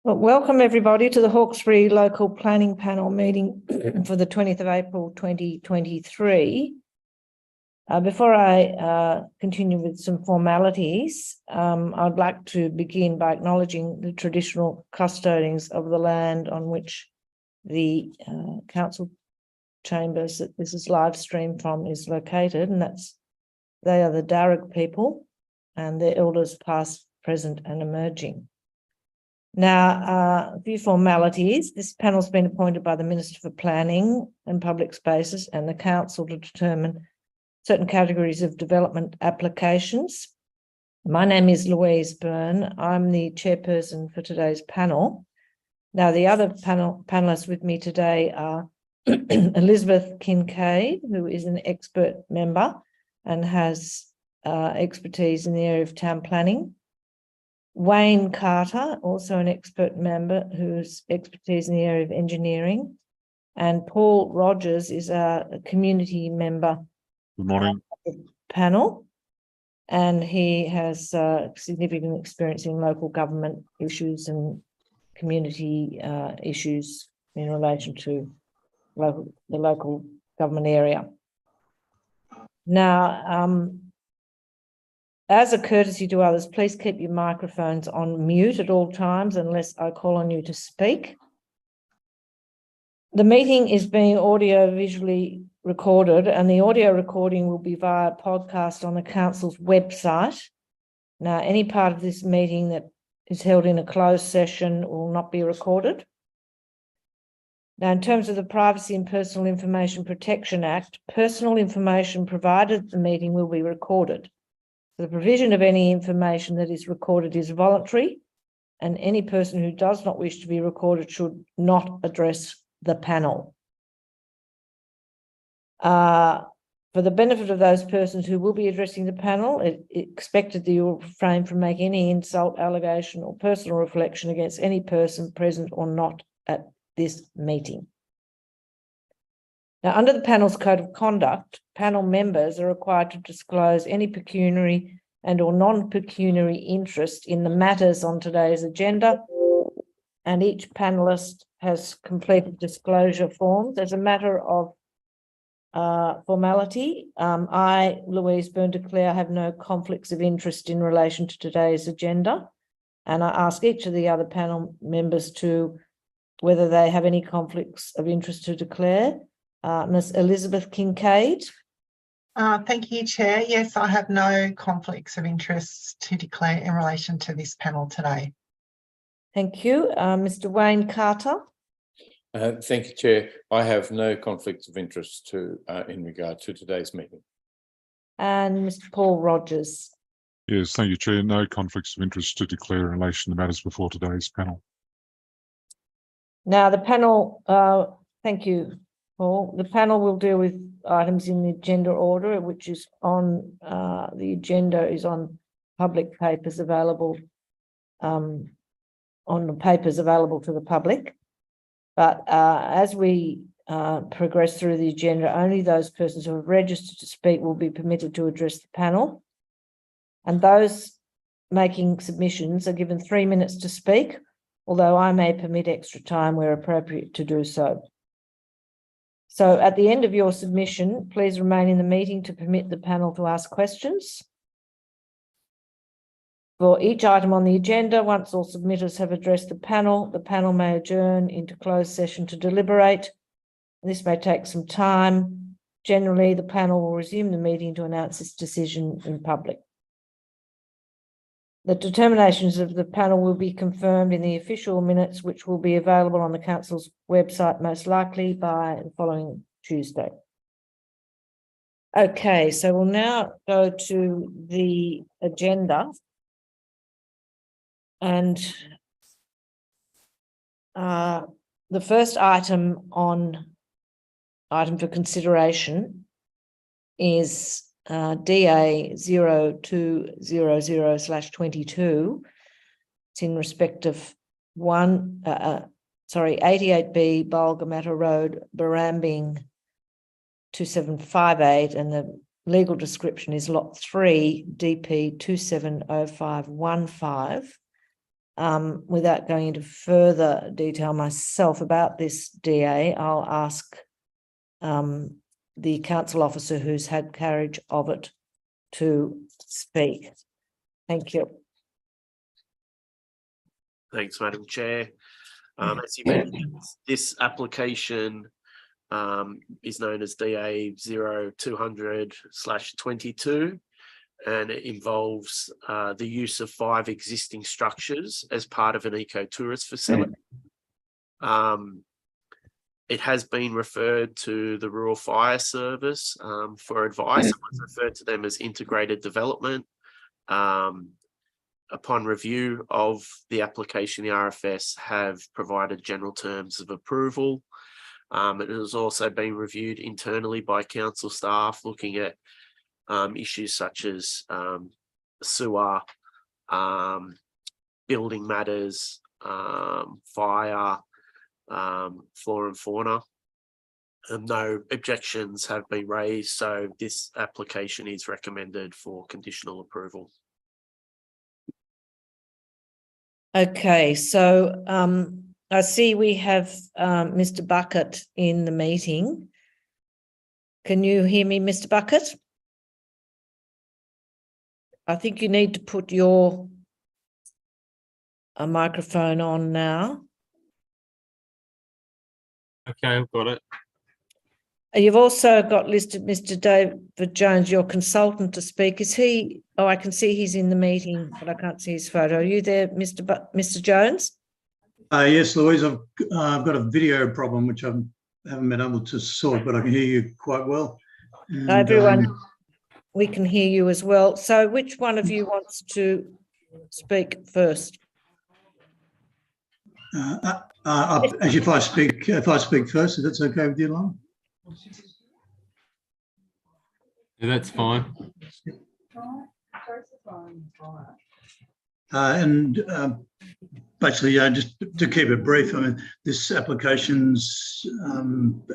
Well, welcome everybody to the Hawkesbury Local Planning Panel meeting for the 20th of April 2023. Before I continue with some formalities, I'd like to begin by acknowledging the traditional custodians of the land on which the council chambers that this is live streamed from is located, and they are the Darug people and their elders past, present and emerging. Now, a few formalities. This panel has been appointed by the Minister for Planning and Public Spaces and the Council to determine certain categories of development applications. My name is Louise Byrne. I'm the chairperson for today's panel. Now, the other panelists with me today are Elizabeth Kincaid, who is an expert member and has expertise in the area of town planning. Wayne Carter, also an expert member whose expertise in the area of engineering. And Paul Rogers is a community member. Good morning. Panel, and he has significant experience in local government issues and community issues in relation to the local government area. Now, as a courtesy to others, please keep your microphones on mute at all times unless I call on you to speak. The meeting is being audio-visually recorded, and the audio recording will be via podcast on the council's website. Now, any part of this meeting that is held in a closed session will not be recorded. Now, in terms of the Privacy and Personal Information Protection Act, personal information provided at the meeting will be recorded. The provision of any information that is recorded is voluntary, and any person who does not wish to be recorded should not address the panel. For the benefit of those persons who will be addressing the panel, it's expected that you will refrain from making any insult, allegation, or personal reflection against any person present or not at this meeting. Now, under the panel's code of conduct, panel members are required to disclose any pecuniary and or non-pecuniary interest in the matters on today's agenda, and each panelist has completed disclosure forms. As a matter of formality, I, Louise Byrne, declare I have no conflicts of interest in relation to today's agenda, and I ask each of the other panel members to whether they have any conflicts of interest to declare. Ms. Elizabeth Kincaid. Thank you, Chair. Yes, I have no conflicts of interest to declare in relation to this panel today. Thank you. Mr. Wayne Carter. Thank you, Chair. I have no conflicts of interest in regard to today's meeting. And Mr. Paul Rogers. Yes, thank you, Chair. No conflicts of interest to declare in relation to matters before today's panel. Now, the panel, thank you, Paul. The panel will deal with items in the agenda order, which is on the agenda is on public papers available, on the papers available to the public. But as we progress through the agenda, only those persons who have registered to speak will be permitted to address the panel. And those making submissions are given 3 minutes to speak, although I may permit extra time where appropriate to do so. So at the end of your submission, please remain in the meeting to permit the panel to ask questions. For each item on the agenda, once all submitters have addressed the panel may adjourn into closed session to deliberate. This may take some time. Generally, the panel will resume the meeting to announce its decision in public. The determinations of the panel will be confirmed in the official minutes, which will be available on the council's website most likely by the following Tuesday. Okay, so we'll now go to the agenda. And the first item for consideration is DA 0200/22. It's in respect of 88B Bulgamata Road, Barrambing 2758, and the legal description is Lot 3, DP 270515. without going into further detail myself about this DA, I'll ask the council officer who's had carriage of it to speak. Thank you. Thanks, Madam Chair. As you mentioned, this application is known as DA 0200/22, and it involves the use of 5 existing structures as part of an eco-tourist facility. It has been referred to the Rural Fire Service for advice. It was referred to them as integrated development. Upon review of the application, the RFS have provided general terms of approval. It has also been reviewed internally by council staff, looking at issues such as sewer, building matters, fire, flora and fauna. No objections have been raised, so this application is recommended for conditional approval. Okay, so I see we have Mr. Bucket in the meeting. Can you hear me, Mr. Bucket? I think you need to put your microphone on now. Okay, I've got it. You've also got listed Mr. David Jones, your consultant, to speak. Is he? Oh, I can see he's in the meeting, but I can't see his photo. Are you there, Mr. Jones? Yes, Louise, I've got a video problem which I haven't been able to sort, but I can hear you quite well. And, everyone, we can hear you as well. So which one of you wants to speak first? Actually, if I speak first, if that's okay with you, Lauren? Yeah, that's fine. Basically, just to keep it brief, I mean, this application's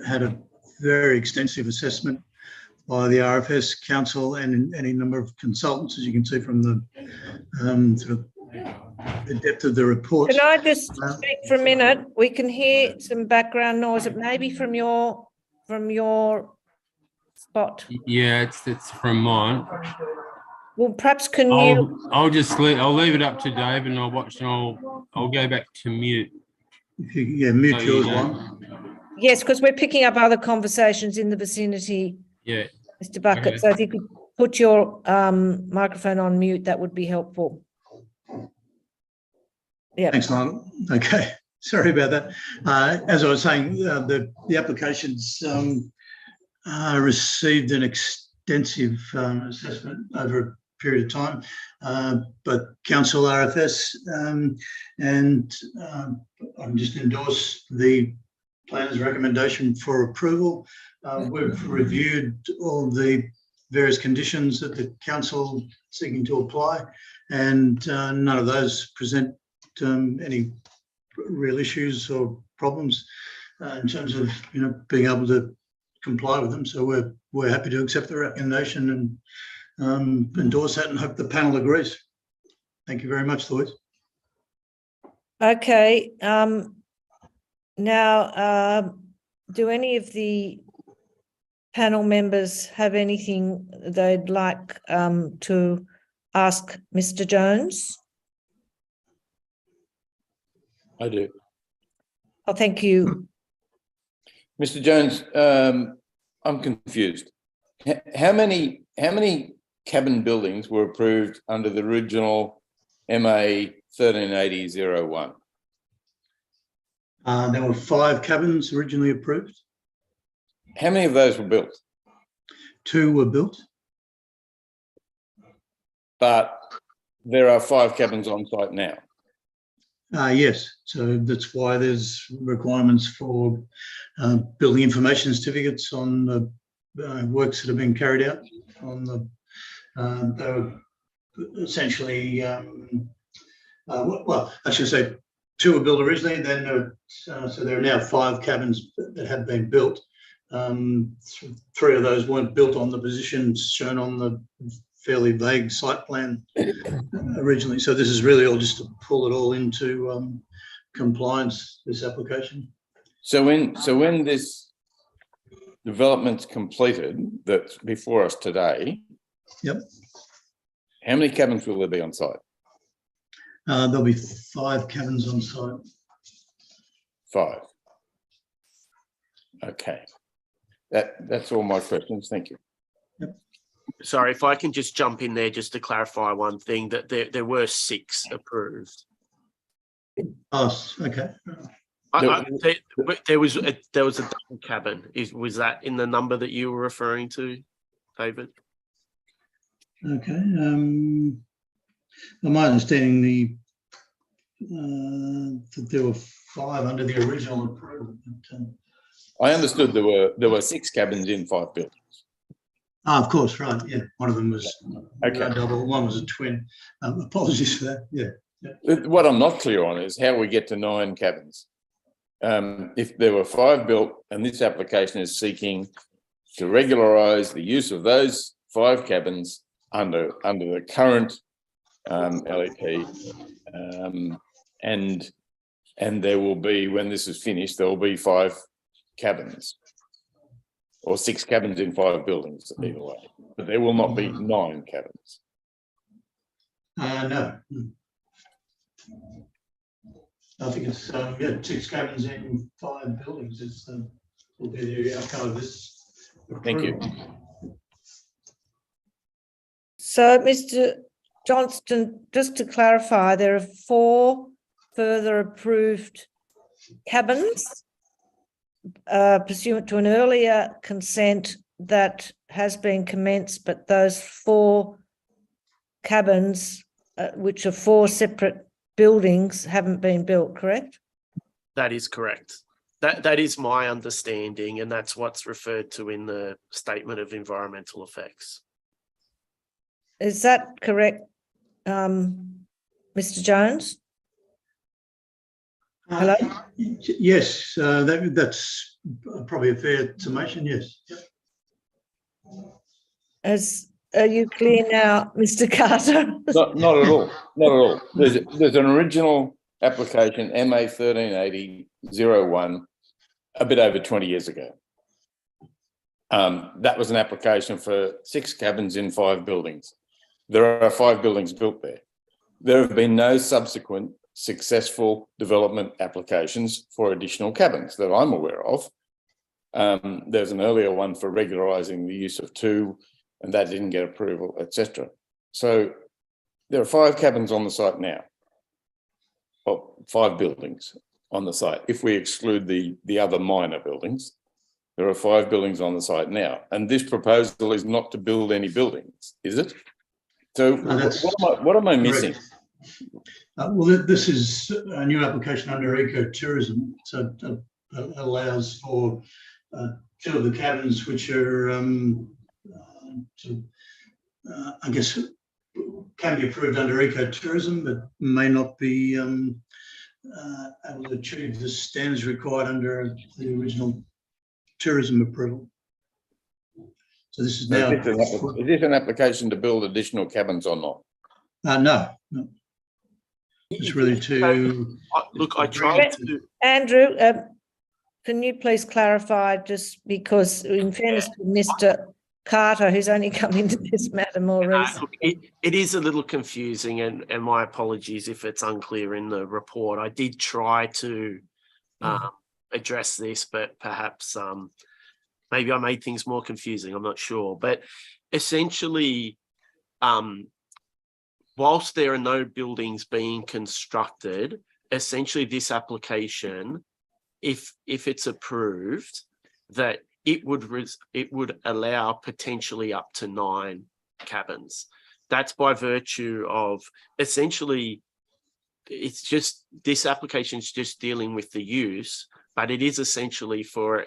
had a very extensive assessment by the RFS Council and any number of consultants, as you can see from the sort of the depth of the report. Can I just speak for a minute? We can hear some background noise. It may be from your spot. Yeah, it's from mine. Well, perhaps can you? I'll leave it up to Dave, and I'll watch, and I'll go back to mute. If you, mute yours, Lauren. Yes, because we're picking up other conversations in the vicinity. Yeah, Mr. Bucket. Okay. So if you could put your microphone on mute, that would be helpful. Yeah. Thanks, Lauren. Okay, sorry about that. As I was saying, the applications received an extensive assessment over a period of time, but Council RFS, and I just endorse the planner's recommendation for approval. We've reviewed all the various conditions that the council seeking to apply, and none of those present any real issues or problems in terms of being able to comply with them. So we're happy to accept the recommendation and endorse that, and hope the panel agrees. Thank you very much, Louise. Okay. Now, do any of the panel members have anything they'd like to ask Mr. Jones? I do. Oh, thank you. Mr. Jones, I'm confused. How many cabin buildings were approved under the original MA 1380-01? There were 5 cabins originally approved. How many of those were built? 2 were built. But there are 5 cabins on site now. Yes, so that's why there's requirements for building information certificates on the works that have been carried out. On the, they were essentially, well, I should say 2 were built originally. Then so there are now 5 cabins that have been built. 3 of those weren't built on the positions shown on the fairly vague site plan originally. So this is really all just to pull it all into compliance, this application. So when this development's completed, that's before us today. Yep. How many cabins will there be on site? There'll be 5 cabins on site. 5. Okay. That's all my questions. Thank you. Sorry, if I can just jump in there just to clarify one thing, that there were 6 approved. Oh, okay. There was a double cabin. Was that in the number that you were referring to, David? Okay. My understanding that there were 5 under the original approval. But, I understood there were 6 cabins in 5 buildings. of course, right. Yeah, one of them was Okay. a double, one was a twin. Apologies for that. Yeah. What I'm not clear on is how we get to 9 cabins. If there were 5 built and this application is seeking to regularise the use of those 5 cabins under the current LEP, and there will be, when this is finished, there will be 5 cabins or 6 cabins in 5 buildings either way, but there will not be 9 cabins. No. I think it's 6 cabins in 5 buildings. It's will be the outcome of this. Thank you. So, Mr. Johnston, just to clarify, there are 4 further approved cabins pursuant to an earlier consent that has been commenced, but those 4 cabins, which are 4 separate buildings, haven't been built, correct? That is correct. That is my understanding, and that's what's referred to in the statement of environmental effects. Is that correct, Mr. Jones? Hello? Yes, that's probably a fair summation. Yes. Are you clear now, Mr. Carter? Not at all. Not at all. There's an original application, MA 1380-01, a bit over 20 years ago. That was an application for 6 cabins in 5 buildings. There are 5 buildings built there. There have been no subsequent successful development applications for additional cabins that I'm aware of. There's an earlier one for regularising the use of 2, and that didn't get approval, etc. So there are 5 cabins on the site now, or 5 buildings on the site. If we exclude the other minor buildings, there are 5 buildings on the site now. And this proposal is not to build any buildings, is it? So what am I missing? Well, this is a new application under ecotourism, so it allows for 2 of the cabins which are, I guess, can be approved under ecotourism, but may not be able to achieve the standards required under the original tourism approval. So this is now. Is this an application to build additional cabins or not? No. It's really to look. I tried to. Andrew, can you please clarify, just because in fairness to Mr. Carter, who's only come into this matter more recently. It is a little confusing, and my apologies if it's unclear in the report. I did try to address this, but perhaps maybe I made things more confusing. I'm not sure. But essentially, whilst there are no buildings being constructed, essentially this application, if it's approved, that it would allow potentially up to 9 cabins. That's by virtue of essentially, it's just, this application is just dealing with the use, but it is essentially for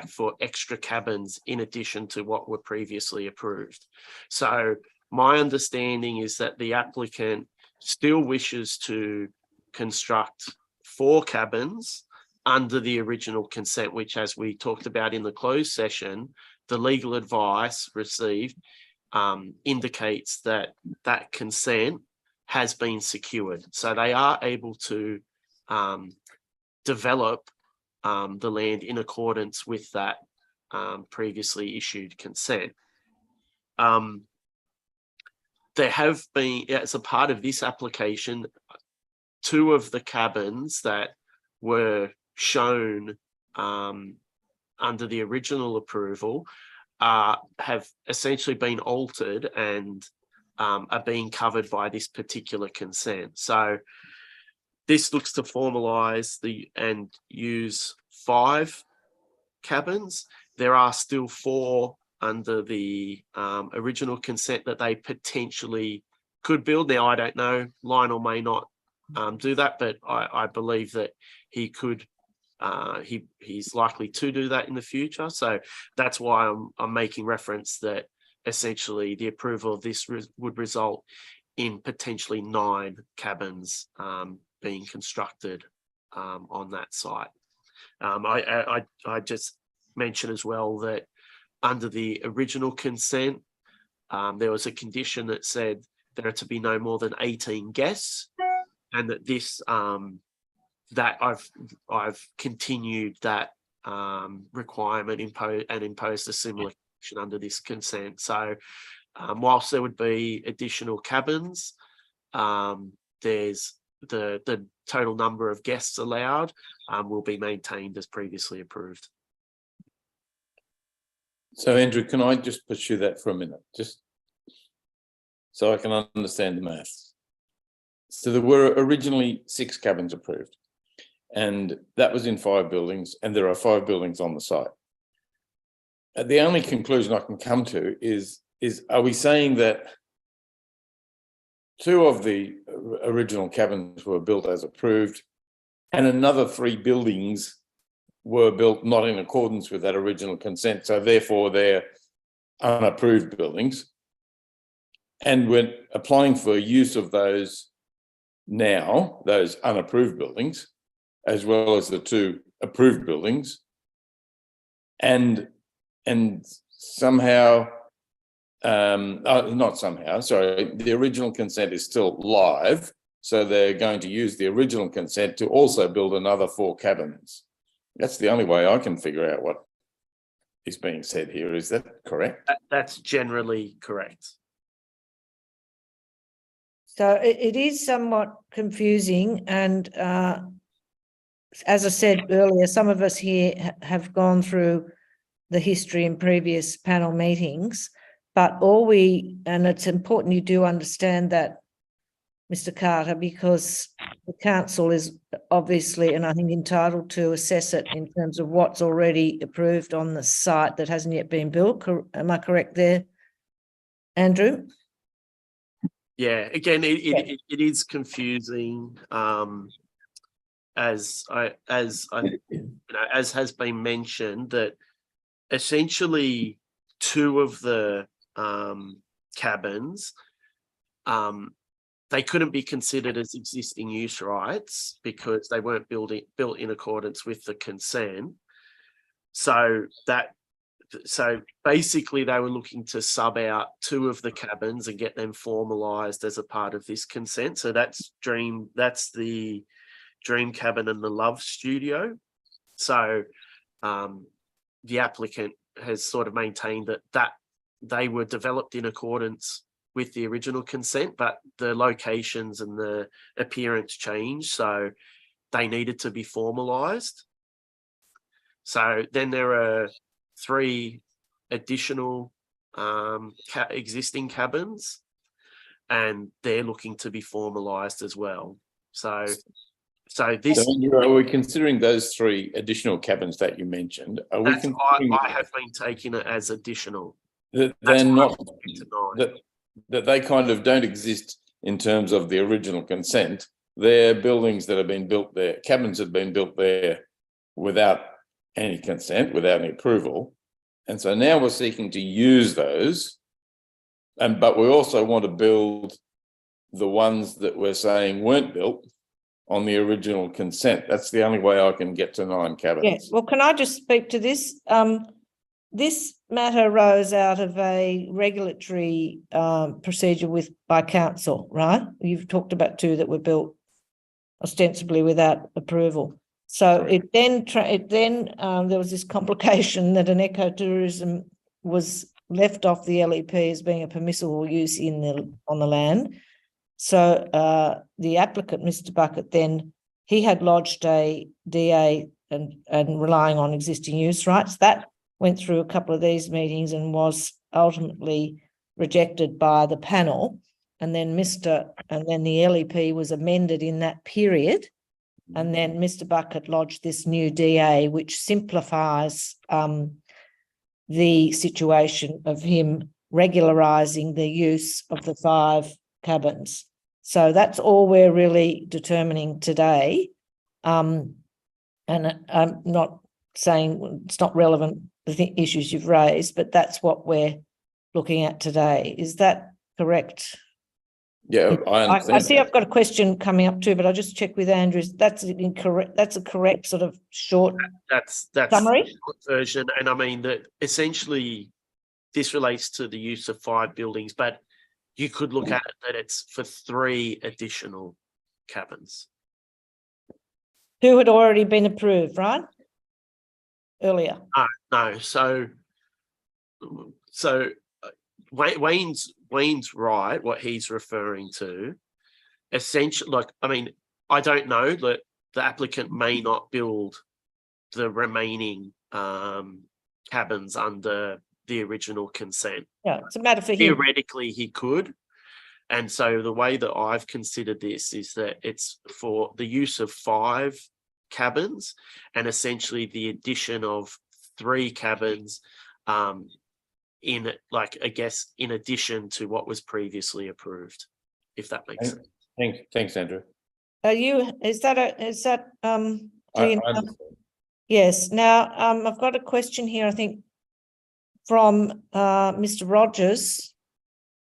for extra cabins in addition to what were previously approved. So my understanding is that the applicant still wishes to construct 4 cabins under the original consent, which, as we talked about in the closed session, the legal advice received indicates that that consent has been secured. So they are able to develop the land in accordance with that previously issued consent. There have been, as a part of this application, 2 of the cabins that were shown under the original approval have essentially been altered and are being covered by this particular consent. So this looks to formalise and use 5 cabins. There are still 4 under the original consent that they potentially could build. Now, I don't know, Lionel may not do that, but I believe that he could, he's likely to do that in the future. So that's why I'm making reference that essentially the approval of this would result in potentially 9 cabins being constructed on that site. I just mentioned as well that under the original consent, there was a condition that said there are to be no more than 18 guests, and that this that I've continued that requirement and imposed a similar condition under this consent. So whilst there would be additional cabins, there's the total number of guests allowed will be maintained as previously approved. So, Andrew, can I just pursue that for a minute, just so I can understand the maths? So there were originally 6 cabins approved, and that was in 5 buildings, and there are 5 buildings on the site. The only conclusion I can come to is are we saying that 2 of the original cabins were built as approved, and another 3 buildings were built not in accordance with that original consent, so therefore they're unapproved buildings, and we're applying for use of those now, those unapproved buildings, as well as the 2 approved buildings, and somehow, not somehow, sorry, the original consent is still live, so they're going to use the original consent to also build another 4 cabins. That's the only way I can figure out what is being said here. Is that correct? That's generally correct. So it is somewhat confusing, and as I said earlier, some of us here have gone through the history in previous panel meetings, but and it's important you do understand that, Mr. Carter, because the council is obviously, and I think, entitled to assess it in terms of what's already approved on the site that hasn't yet been built. Am I correct there, Andrew? Yeah, again, it is confusing, as has been mentioned, that essentially 2 of the cabins, they couldn't be considered as existing use rights because they weren't built in accordance with the consent. So basically they were looking to sub out 2 of the cabins and get them formalised as a part of this consent. So that's the Dream Cabin and the Love Studio. So the applicant has sort of maintained that they were developed in accordance with the original consent, but the locations and the appearance changed, so they needed to be formalised. So then there are 3 additional existing cabins, and they're looking to be formalised as well. So this. So are we considering those 3 additional cabins that you mentioned? Are we considering I have been taking it as additional. That they're not that they kind of don't exist in terms of the original consent. They're buildings that have been built there, cabins that have been built there without any consent, without any approval. And so now we're seeking to use those, but we also want to build the ones that we're saying weren't built on the original consent. That's the only way I can get to 9 cabins. Yeah, well, can I just speak to this? this matter arose out of a regulatory procedure by council, right? You've talked about 2 that were built ostensibly without approval. So it then there was this complication that an ecotourism was left off the LEP as being a permissible use on the land. So the applicant, Mr. Bucket, then he had lodged a DA and relying on existing use rights. That went through a couple of these meetings and was ultimately rejected by the panel. And then the LEP was amended in that period. And then Mr. Bucket lodged this new DA, which simplifies the situation of him regularising the use of the 5 cabins. So that's all we're really determining today. And I'm not saying it's not relevant, the issues you've raised, but that's what we're looking at today. Is that correct? Yeah, I understand. I see I've got a question coming up too, but I'll just check with Andrews. That's incorrect. That's a correct sort of short That's summary? the short version. And I mean that essentially this relates to the use of 5 buildings, but you could look at it that it's for 3 additional cabins. Who had already been approved, right? Earlier. No, so Wayne's right. What he's referring to, essentially, like, I mean, I don't know that the applicant may not build the remaining cabins under the original consent. Yeah, it's a matter for him. Theoretically, he could. And so the way that I've considered this is that it's for the use of 5 cabins and essentially the addition of 3 cabins in addition to what was previously approved, if that makes sense. Thanks, Andrew. Is that I clear enough? understand. Yes. Now, I've got a question here, I think, from Mr. Rogers.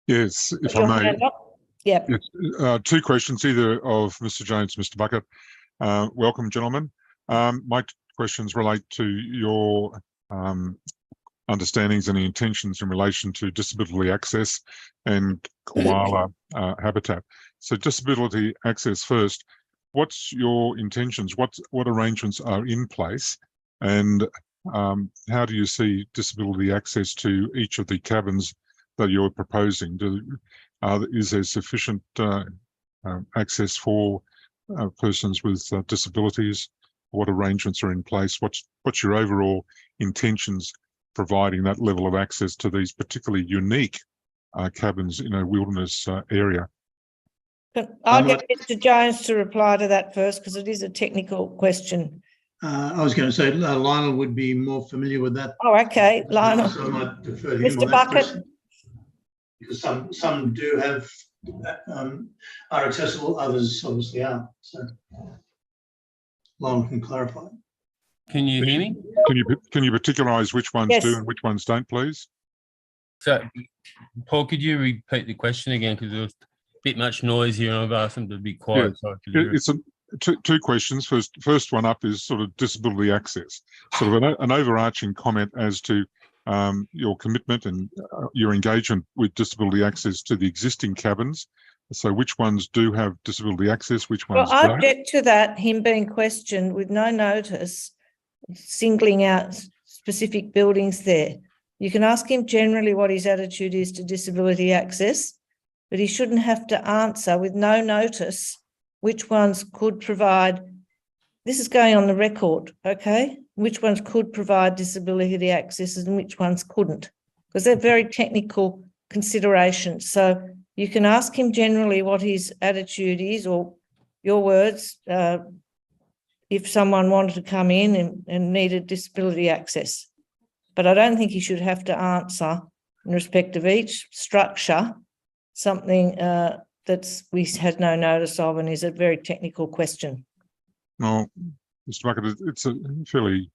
Yes, if Your I may. hand up? Yep. Yes, 2 questions, either of Mr. Jones, Mr. Bucket. Welcome, gentlemen. My questions relate to your understandings and intentions in relation to disability access and koala habitat. So disability access first, what's your intentions? What arrangements are in place? And how do you see disability access to each of the cabins that you're proposing? Is there sufficient access for persons with disabilities? What arrangements are in place? What's your overall intentions providing that level of access to these particularly unique cabins in a wilderness area? I'll get Mr. Jones to reply to that first because it is a technical question. I was going to say Lionel would be more familiar with that. Oh, okay, Lionel. So I might defer to him Mr. on that Bucket. question. Because some do have are accessible, others obviously aren't. So Lionel can clarify. Can you hear me? Can you particularise which ones Yes. do and which ones don't, please? So, Paul, could you repeat the question again? Because there was a bit much noise here and I've asked them to be quiet. So I could hear it. It's two questions. First one up is sort of disability access, sort of an overarching comment as to your commitment and your engagement with disability access to the existing cabins. So which ones do have disability access, which ones Well, I don't? object to that, him being questioned with no notice, singling out specific buildings there. You can ask him generally what his attitude is to disability access, but he shouldn't have to answer with no notice which ones could provide. This is going on the record, okay? Which ones could provide disability access and which ones couldn't, because they're very technical considerations. So you can ask him generally what his attitude is, or your words, if someone wanted to come in and needed disability access. But I don't think he should have to answer in respect of each structure something that we had no notice of and is a very technical question. Well, Mr. Bucket, it's a fairly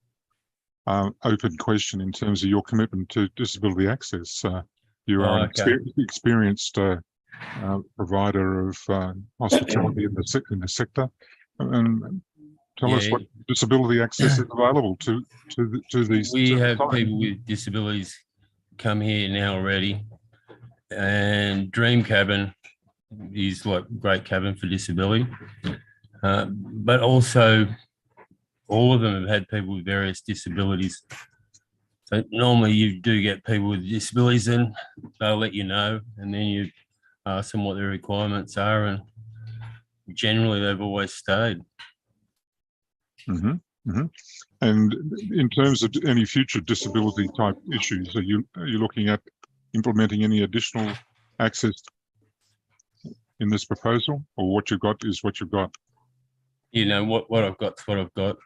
open question in terms of your commitment to disability access. You are an experienced provider of hospitality in the sector, and tell us Yeah. what disability access is available to these. We to the have site. people with disabilities come here now already, and Dream Cabin is like a great cabin for disability, but also all of them have had people with various disabilities. So normally you do get people with disabilities, and they'll let you know, and then you ask them what their requirements are, and generally they've always stayed. Mhm, mhm. And in terms of any future disability type issues, are you looking at implementing any additional access in this proposal, or what you've got is what you've got? You know, what I've got's what I've got.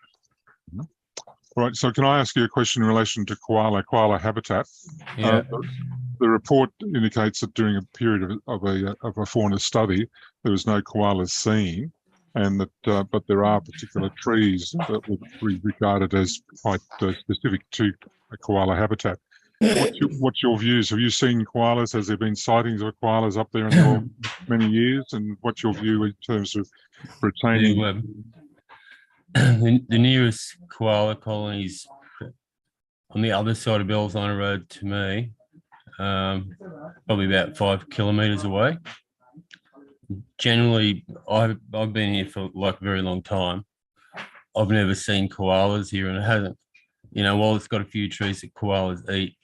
All right. So can I ask you a question in relation to koala habitat? Yeah. The report indicates that during a period of a fauna study, there was no koalas seen, and that but there are particular trees that would be regarded as quite specific to a koala habitat. What's your views? Have you seen koalas? Has there been sightings of koalas up there in your many years? And what's your view in terms of retaining? The nearest koala colonies on the other side of Bellsline Road to me, probably about 5 kilometres away. Generally, I've been here for like a very long time. I've never seen koalas here, and it hasn't. You know, while it's got a few trees that koalas eat,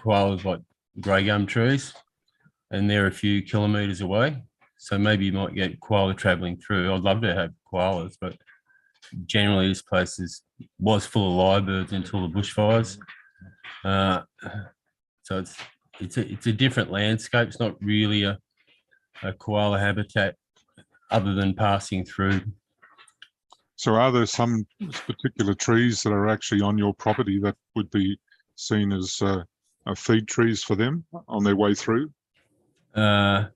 koalas like grey gum trees, and they're a few kilometres away. So maybe you might get koala travelling through. I'd love to have koalas, but generally this place was full of lyrebirds until the bushfires. So it's a different landscape. It's not really a koala habitat other than passing through. So are there some particular trees that are actually on your property that would be seen as feed trees for them on their way through? No,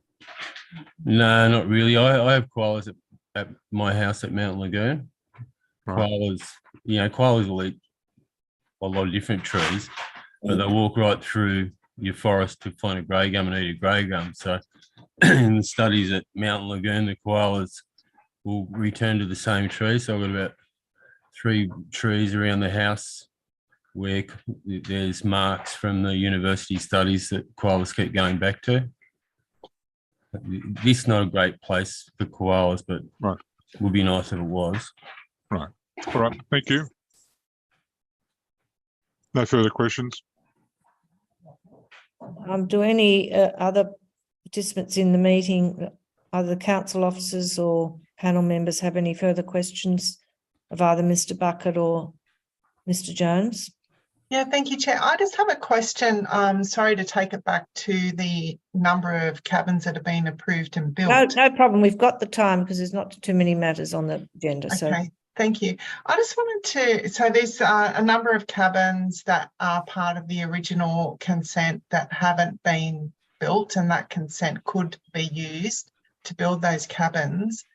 not really. I have koalas at my house at Mountain Lagoon. Right. Koalas will eat a lot of different trees, but they walk right through your forest to find a grey gum and eat a grey gum. So in the studies at Mountain Lagoon, the koalas will return to the same tree. So I've got about 3 trees around the house where there's marks from the university studies that koalas keep going back to. This is not a great place for koalas, but right. It would be nice if it was. Right. All right. Thank you. No further questions. Do any other participants in the meeting, either council officers or panel members, have any further questions of either Mr. Bucket or Mr. Jones? Yeah, thank you, Chair. I just have a question. Sorry to take it back to the number of cabins that have been approved and built. No problem. We've got the time because there's not too many matters on the agenda. Okay, so thank you. I just wanted to, so there's a number of cabins that are part of the original consent that haven't been built, and that consent could be used to build those cabins.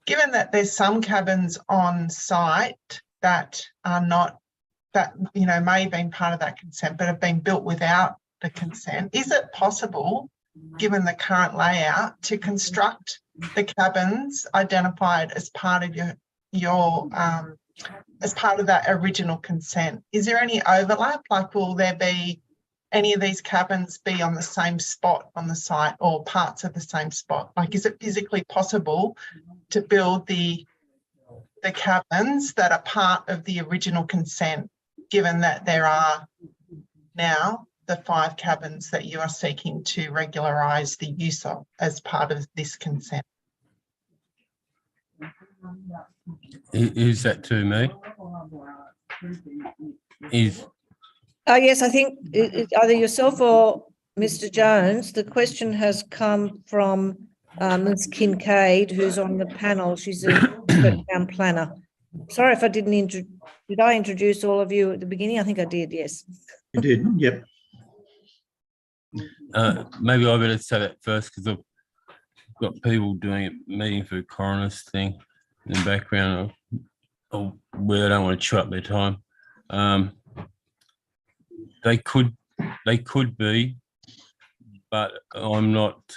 Given that there's some cabins on site that are not, that, you know, may have been part of that consent but have been built without the consent, is it possible, given the current layout, to construct the cabins identified as part of your as part of that original consent? Is there any overlap? Like, will there be any of these cabins be on the same spot on the site or parts of the same spot? Like, is it physically possible to build the cabins that are part of the original consent, given that there are now the 5 cabins that you are seeking to regularise the use of as part of this consent? Is that to me? yes, I think it's either yourself or Mr. Jones. The question has come from Ms. Kincaid, who's on the panel. She's a town planner. Sorry if I didn't did I introduce all of you at the beginning? I think I did, yes. You did, yep. Maybe I better say that first, because I've got people doing a meeting for a coroner's thing in the background, where I don't want to chew up their time. They could be, but I'm not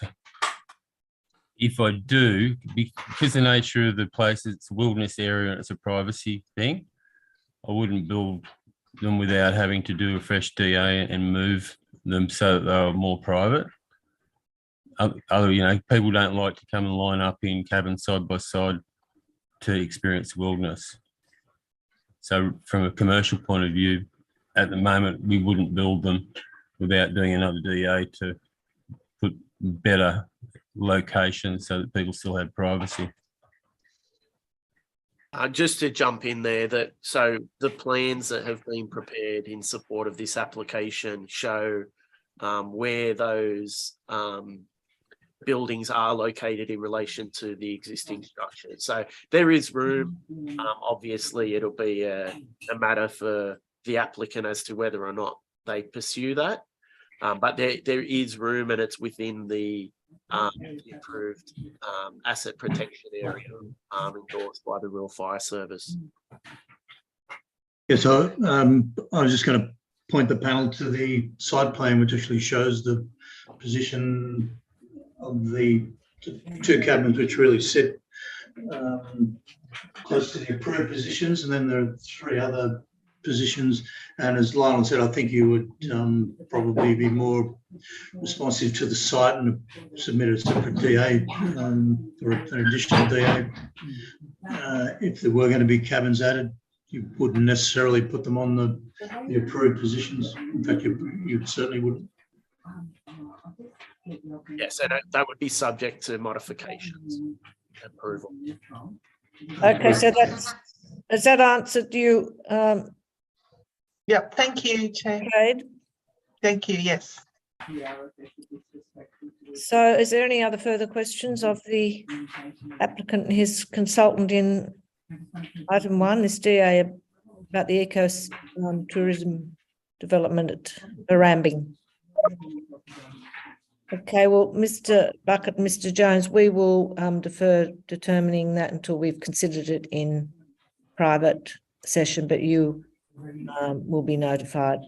if I do, because the nature of the place, it's a wilderness area and it's a privacy thing, I wouldn't build them without having to do a fresh DA and move them so that they're more private. People don't like to come and line up in cabins side by side to experience wilderness. So from a commercial point of view, at the moment, we wouldn't build them without doing another DA to put better locations so that people still have privacy. Just to jump in there, so the plans that have been prepared in support of this application show where those buildings are located in relation to the existing structure. So there is room. Obviously, it'll be a matter for the applicant as to whether or not they pursue that. But there is room, and it's within the improved asset protection area endorsed by the Rural Fire Service. Yeah, so I was just going to point the panel to the site plan, which actually shows the position of the two cabins, which really sit close to the approved positions, and then there are three other positions. And as Lionel said, I think you would probably be more responsive to the site and submit a separate DA or an additional DA. If there were going to be cabins added, you wouldn't necessarily put them on the approved positions. In fact, you certainly wouldn't. Yes, and that would be subject to modifications approval. Okay, so has that answered you, Yep, thank you, Chair. Jade? Thank you, yes. So is there any other further questions of the applicant and his consultant in item 1, this DA about the tourism development at Barrambing? Okay, well, Mr. Bucket, Mr. Jones, we will defer determining that until we've considered it in private session, but you will be notified.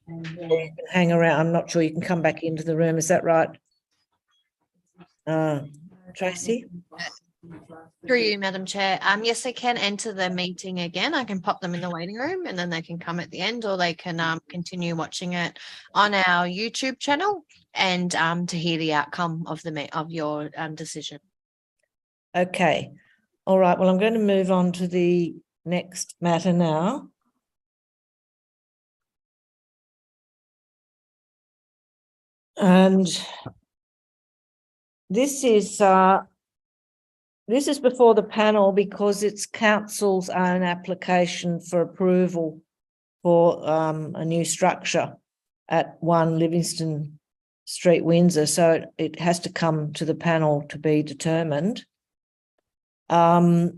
Or you can hang around. I'm not sure you can come back into the room. Is that right? Tracy? Through you, Madam Chair. Yes, they can enter the meeting again. I can pop them in the waiting room and then they can come at the end, or they can continue watching it on our YouTube channel and to hear the outcome of your decision. Okay. All right. Well, I'm going to move on to the next matter now. And this is before the panel because it's council's own application for approval for a new structure at 1 Livingston Street, Windsor. So it has to come to the panel to be determined. The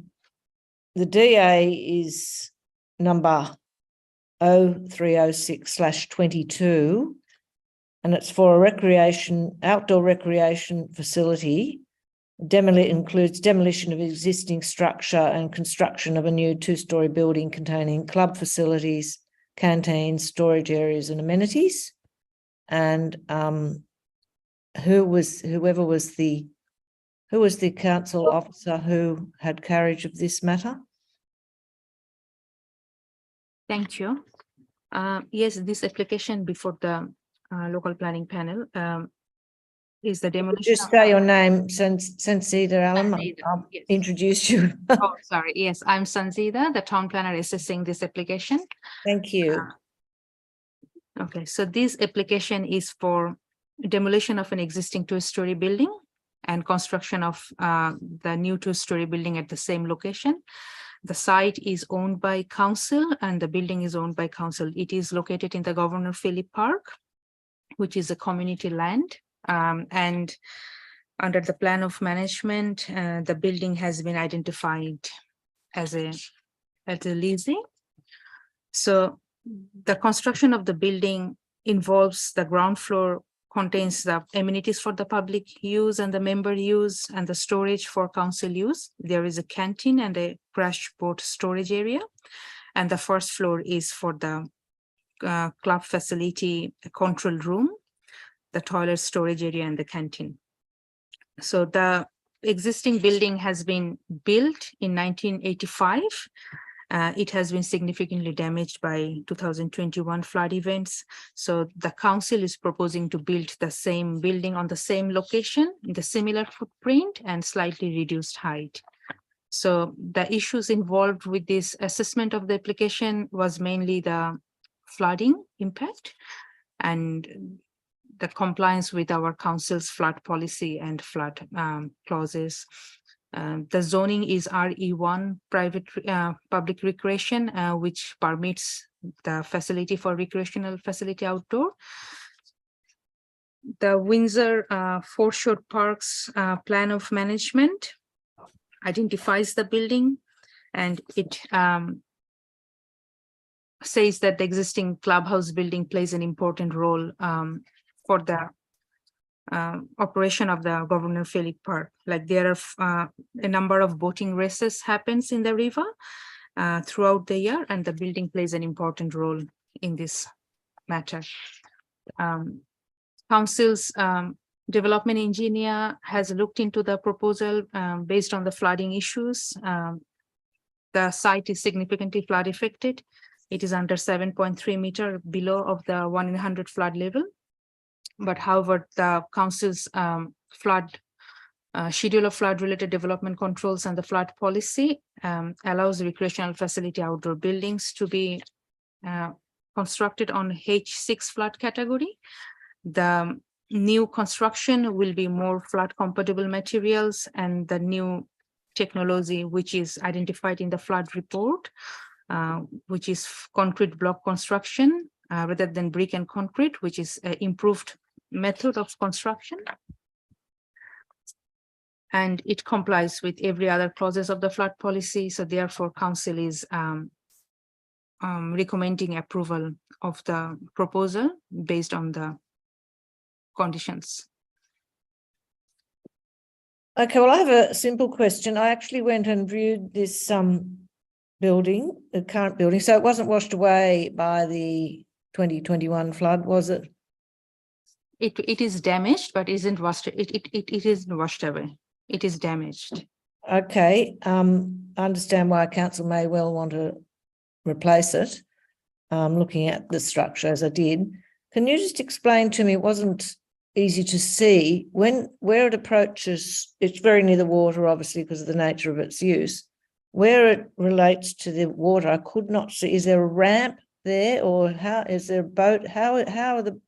DA is number 0306/22. And it's for a outdoor recreation facility. Includes demolition of existing structure and construction of a new 2-story building containing club facilities, canteens, storage areas and amenities. And who was the council officer who had carriage of this matter? Thank you. Yes, this application before the local planning panel is the demolition. Just say your name, Sanzida Alam. I'll yes. introduce you. Oh, sorry. Yes, I'm Sanzida, the town planner assessing this application. Thank you. Okay, so this application is for demolition of an existing 2-story building and construction of the new 2-story building at the same location. The site is owned by council and the building is owned by council. It is located in the Governor Phillip Park, which is a community land. And under the plan of management, the building has been identified as a leasing. So the construction of the building involves the ground floor contains the amenities for the public use and the member use and the storage for council use. There is a canteen and a crash boat storage area. And the first floor is for the club facility control room, the toilet storage area and the canteen. So the existing building has been built in 1985. It has been significantly damaged by 2021 flood events. So the council is proposing to build the same building on the same location, the similar footprint and slightly reduced height. So the issues involved with this assessment of the application was mainly the flooding impact and the compliance with our council's flood policy and flood clauses. The zoning is RE1 private public recreation, which permits the facility for recreational facility outdoor. The Windsor Foreshore Parks plan of management identifies the building, and it says that the existing clubhouse building plays an important role for the operation of the Governor Phillip Park. Like there are a number of boating races happens in the river throughout the year, and the building plays an important role in this matter. Council's development engineer has looked into the proposal based on the flooding issues. The site is significantly flood affected. It is under 7.3 meter below of the 1 in 100 flood level. But however, the council's schedule of flood related development controls and the flood policy allows recreational facility outdoor buildings to be constructed on H6 flood category. The new construction will be more flood compatible materials, and the new technology which is identified in the flood report, which is concrete block construction rather than brick and concrete, which is an improved method of construction. And it complies with every other clauses of the flood policy. So therefore, council is recommending approval of the proposal based on the conditions. Okay, well, I have a simple question. I actually went and viewed this building, the current building. So it wasn't washed away by the 2021 flood, was it? It is damaged, but isn't washed. It isn't washed away. It is damaged. Okay, I understand why council may well want to replace it. Looking at the structure as I did, can you just explain to me? It wasn't easy to see where it approaches. It's very near the water, obviously, because of the nature of its use. Where it relates to the water, I could not see. Is there a ramp there, or how is there a boat? How are the?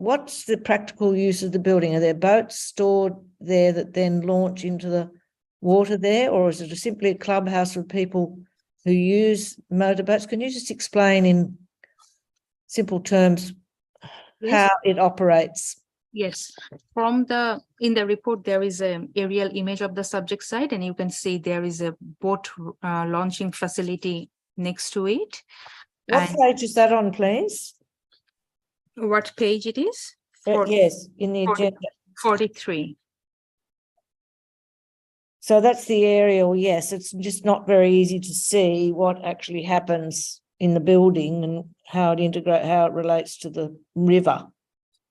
What's the practical use of the building? Are there boats stored there that then launch into the water there, or is it simply a clubhouse for people who use motorboats? Can you just explain in simple terms how it operates? Yes, in the report there is an aerial image of the subject site, and you can see there is a boat launching facility next to it. What page is that on, please? What page it is? Yes, in the agenda. 43. So that's the aerial, yes. It's just not very easy to see what actually happens in the building and how it relates to the river.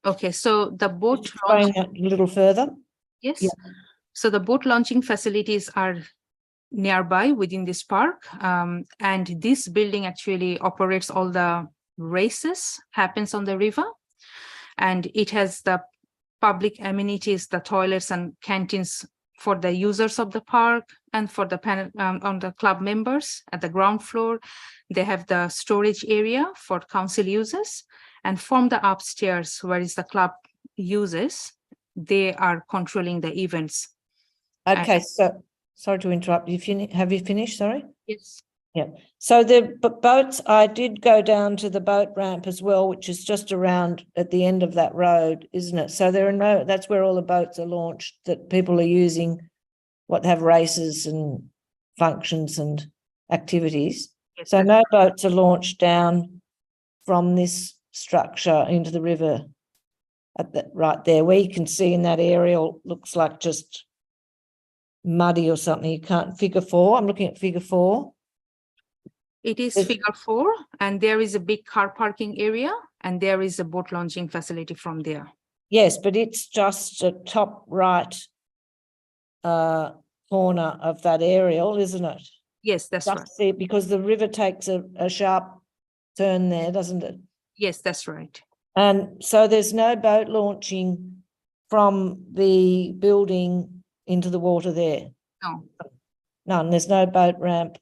Okay, so the boat Explain that a little further. Yes. Yeah. So the boat launching facilities are nearby within this park, and this building actually operates all the races happens on the river, and it has the public amenities, the toilets and canteens for the users of the park and for the on the club members. At the ground floor, they have the storage area for council users, and from the upstairs, where is the club uses, they are controlling the events. Okay, so sorry to interrupt. Have you finished? Sorry. Yes. Yeah. So the boats, I did go down to the boat ramp as well, which is just around at the end of that road, isn't it? So that's where all the boats are launched that people are using, have races and functions and activities. Yes, so no boats are launched down from this structure into the river right there, where you can see in that aerial, looks like just muddy or something. You can't, figure 4. I'm looking at figure 4. It is figure 4, and there is a big car parking area, and there is a boat launching facility from there. Yes, but it's just a top right corner of that aerial, isn't it? Yes, that's right. Just there, because the river takes a sharp turn there, doesn't it? Yes, that's right. And so there's no boat launching from the building into the water there? No. None, there's no boat ramp.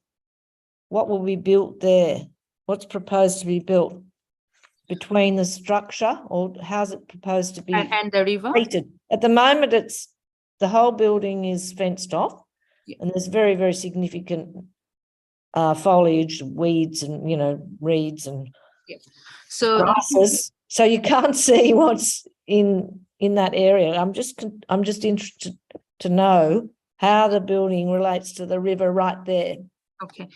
What will be built there? What's proposed to be built? Between the structure, or how's it proposed to be And the river? treated? At the moment, it's the whole building is fenced off, Yeah. and there's very, very significant foliage, weeds, and reeds and So grasses. So you can't see what's in that area. I'm just interested to know how the building relates to the river right there. okay.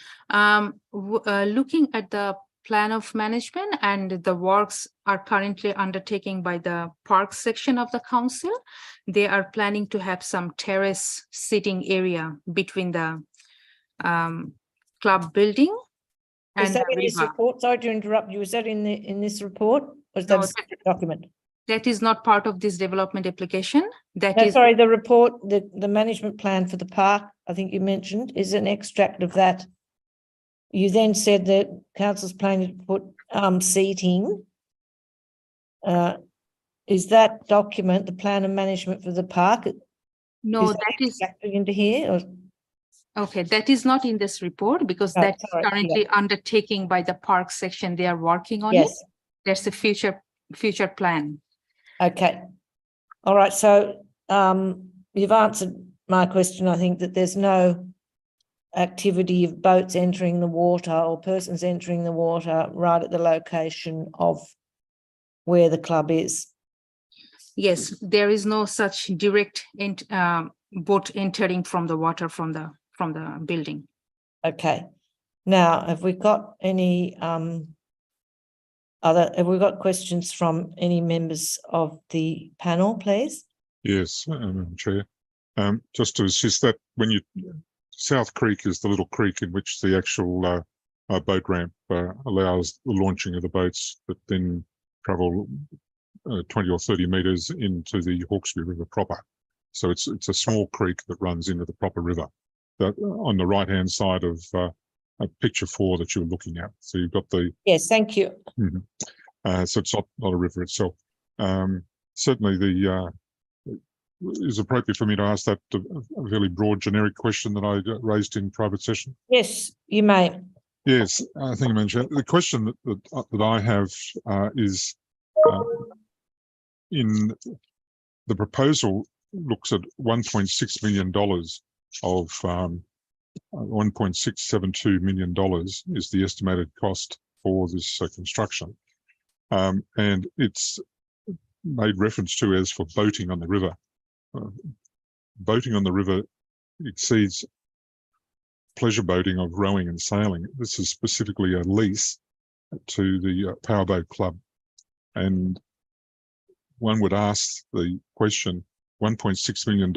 Looking at the plan of management, and the works are currently undertaken by the park section of the council. They are planning to have some terrace sitting area between the club building Is and that the in this river. report? Sorry to interrupt you. Is that in this report, or is that No, a separate document? That is not part of this development application. That No, is sorry, the report, the management plan for the park, I think you mentioned, is an extract of that. You then said that council's planning to put seating. Is that document, the plan of management for the park? no, is that is extracted into here? Or? okay. That is not in this report because Oh, that's sorry, currently undertaking by the park section. They are working on it. Yes, There's a future plan. okay. All right, so you've answered my question. I think that there's no activity of boats entering the water or persons entering the water right at the location of where the club is. Yes, there is no such direct boat entering from the water from the building. Okay. Now, have we got any have we got questions from any members of the panel, please? Yes, Chair. Just to assist that, when South Creek is the little creek in which the actual boat ramp allows the launching of the boats that then travel 20 or 30 metres into the Hawkesbury River proper. So it's a small creek that runs into the proper river. That on the right-hand side of picture 4 that you're looking at. So you've got the... Yes, thank you. So it's not a river itself. Certainly is appropriate for me to ask that a fairly broad generic question that I raised in private session. Yes, you may. Yes, I think I mentioned the question that I have is in the proposal looks at $1.6 million of $1.672 million is the estimated cost for this construction. And it's made reference to as for boating on the river. Boating on the river exceeds pleasure boating of rowing and sailing. This is specifically a lease to the Powerboat Club. And one would ask the question, $1.6 million,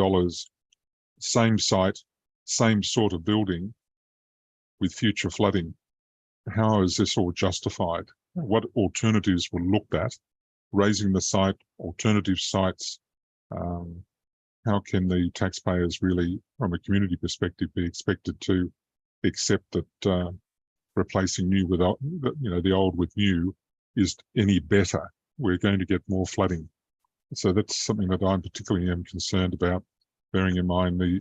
same site, same sort of building with future flooding. How is this all justified? What alternatives were looked at? Raising the site, alternative sites. How can the taxpayers really, from a community perspective, be expected to accept that replacing new with the old with new is any better? We're going to get more flooding. So that's something that I particularly am concerned about, bearing in mind the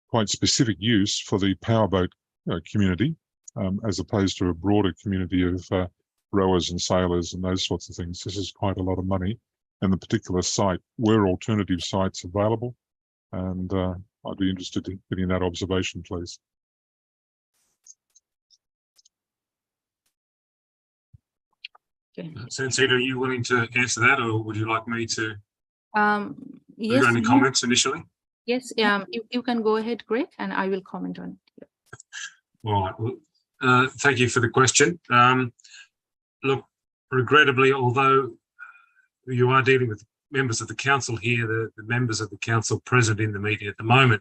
quite specific use for the powerboat community, as opposed to a broader community of rowers and sailors and those sorts of things. This is quite a lot of money. And the particular site, were alternative sites available? And I'd be interested in getting that observation, please. Okay. Sansita, are you willing to answer that, or would you like me to? Yes. Any comments initially? Yes. You can go ahead, Greg, and I will comment on it. All right. Well, thank you for the question. Look, regrettably, although you are dealing with members of the council here, the members of the council present in the meeting at the moment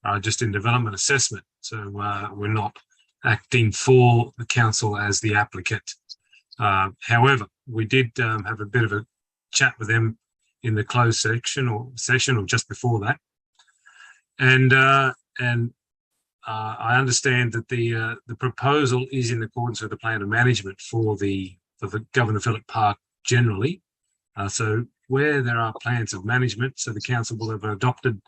are just in development assessment. So we're not acting for the council as the applicant. However, we did have a bit of a chat with them in the closed session or just before that. And I understand that the proposal is in accordance with the plan of management for the Governor Phillip Park generally. So where there are plans of management, so the council will have adopted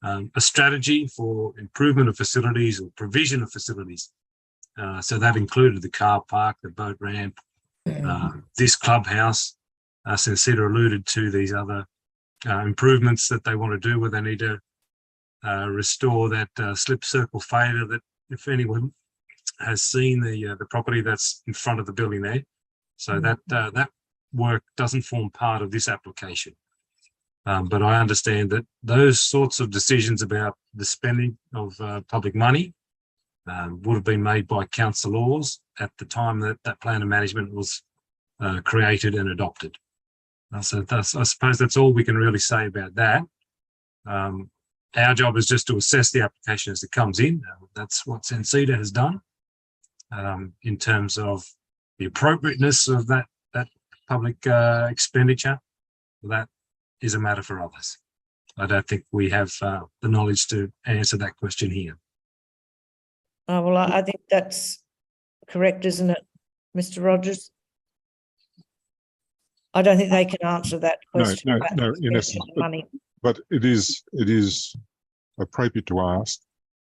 a strategy for improvement of facilities or provision of facilities. So that included the car park, the boat ramp, this clubhouse. Censita alluded to these other improvements that they want to do, where they need to restore that slip circle failure that, if anyone has seen the property that's in front of the building there. So that work doesn't form part of this application. But I understand that those sorts of decisions about the spending of public money would have been made by councillors at the time that that plan of management was created and adopted. So I suppose that's all we can really say about that. Our job is just to assess the application as it comes in. That's what Censita has done in terms of the appropriateness of that public expenditure. That is a matter for others. I don't think we have the knowledge to answer that question here. Well, I think that's correct, isn't it, Mr. Rogers? I don't think they can answer that question. No, in essence, money. But it is appropriate to ask.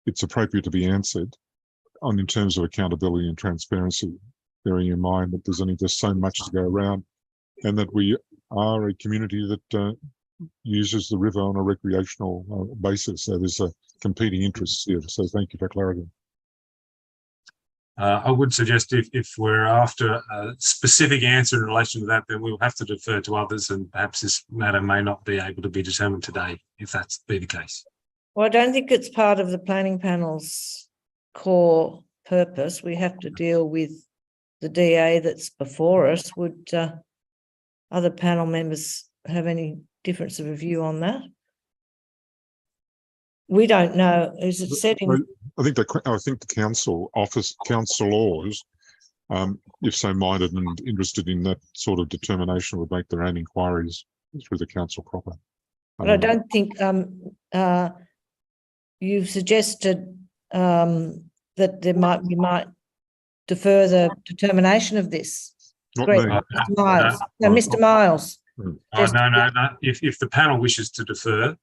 It's appropriate to be answered in terms of accountability and transparency, bearing in mind that there's only just so much to go around, and that we are a community that uses the river on a recreational basis. So there's a competing interests here. So thank you for clarity. I would suggest if we're after a specific answer in relation to that, then we'll have to defer to others, and perhaps this matter may not be able to be determined today, if that's be the case. Well, I don't think it's part of the planning panel's core purpose. We have to deal with the DA that's before us. Would other panel members have any difference of a view on that? We don't know. Is it set in? I think the councillors, if so minded and interested in that sort of determination, would make their own inquiries through the council proper. But I don't think you've suggested that we might defer the determination of this. Not Great. me. Mr. Miles. No, Mr. Miles. No. If the panel wishes to defer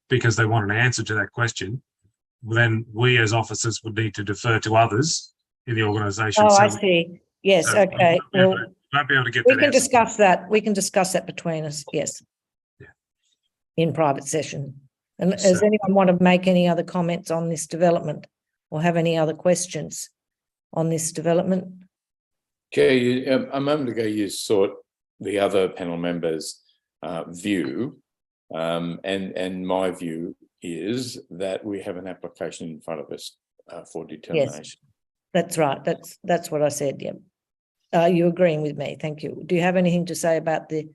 because they want an answer to that question, then we as officers would need to defer to others in the organisation. Oh, I see. Yes, okay. Well, won't be able to get we that can answer. discuss that. We can discuss that between us, yes. Yeah. In private session. And does anyone want to make any other comments on this development or have any other questions on this development? Chair, a moment ago you sought the other panel members' view, and my view is that we have an application in front of us for determination. Yes, that's right. That's what I said. Yeah. You're agreeing with me. Thank you. Do you have anything to say about the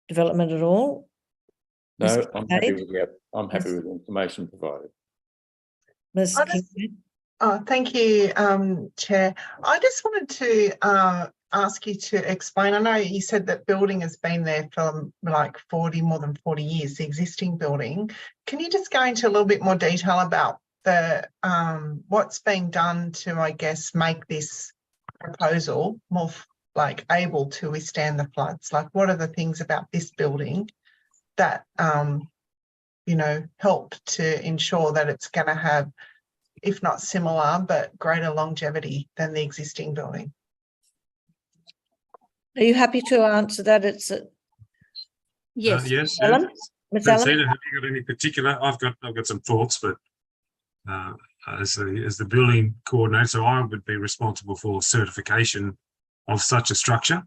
development at all? No, I'm happy with the information provided. Ms. Thank you, Chair. I just wanted to ask you to explain. I know you said that building has been there for like more than 40 years, the existing building. Can you just go into a little bit more detail about the what's being done to, I guess, make this proposal more like able to withstand the floods? Like, what are the things about this building that you know, help to ensure that it's going to have, if not similar, but greater longevity than the existing building? Are you happy to answer that? It's Yes. Yes. Ellen? Ms. Ellen? Censita, have you got any particular? I've got some thoughts, but as the building coordinator, I would be responsible for certification of such a structure.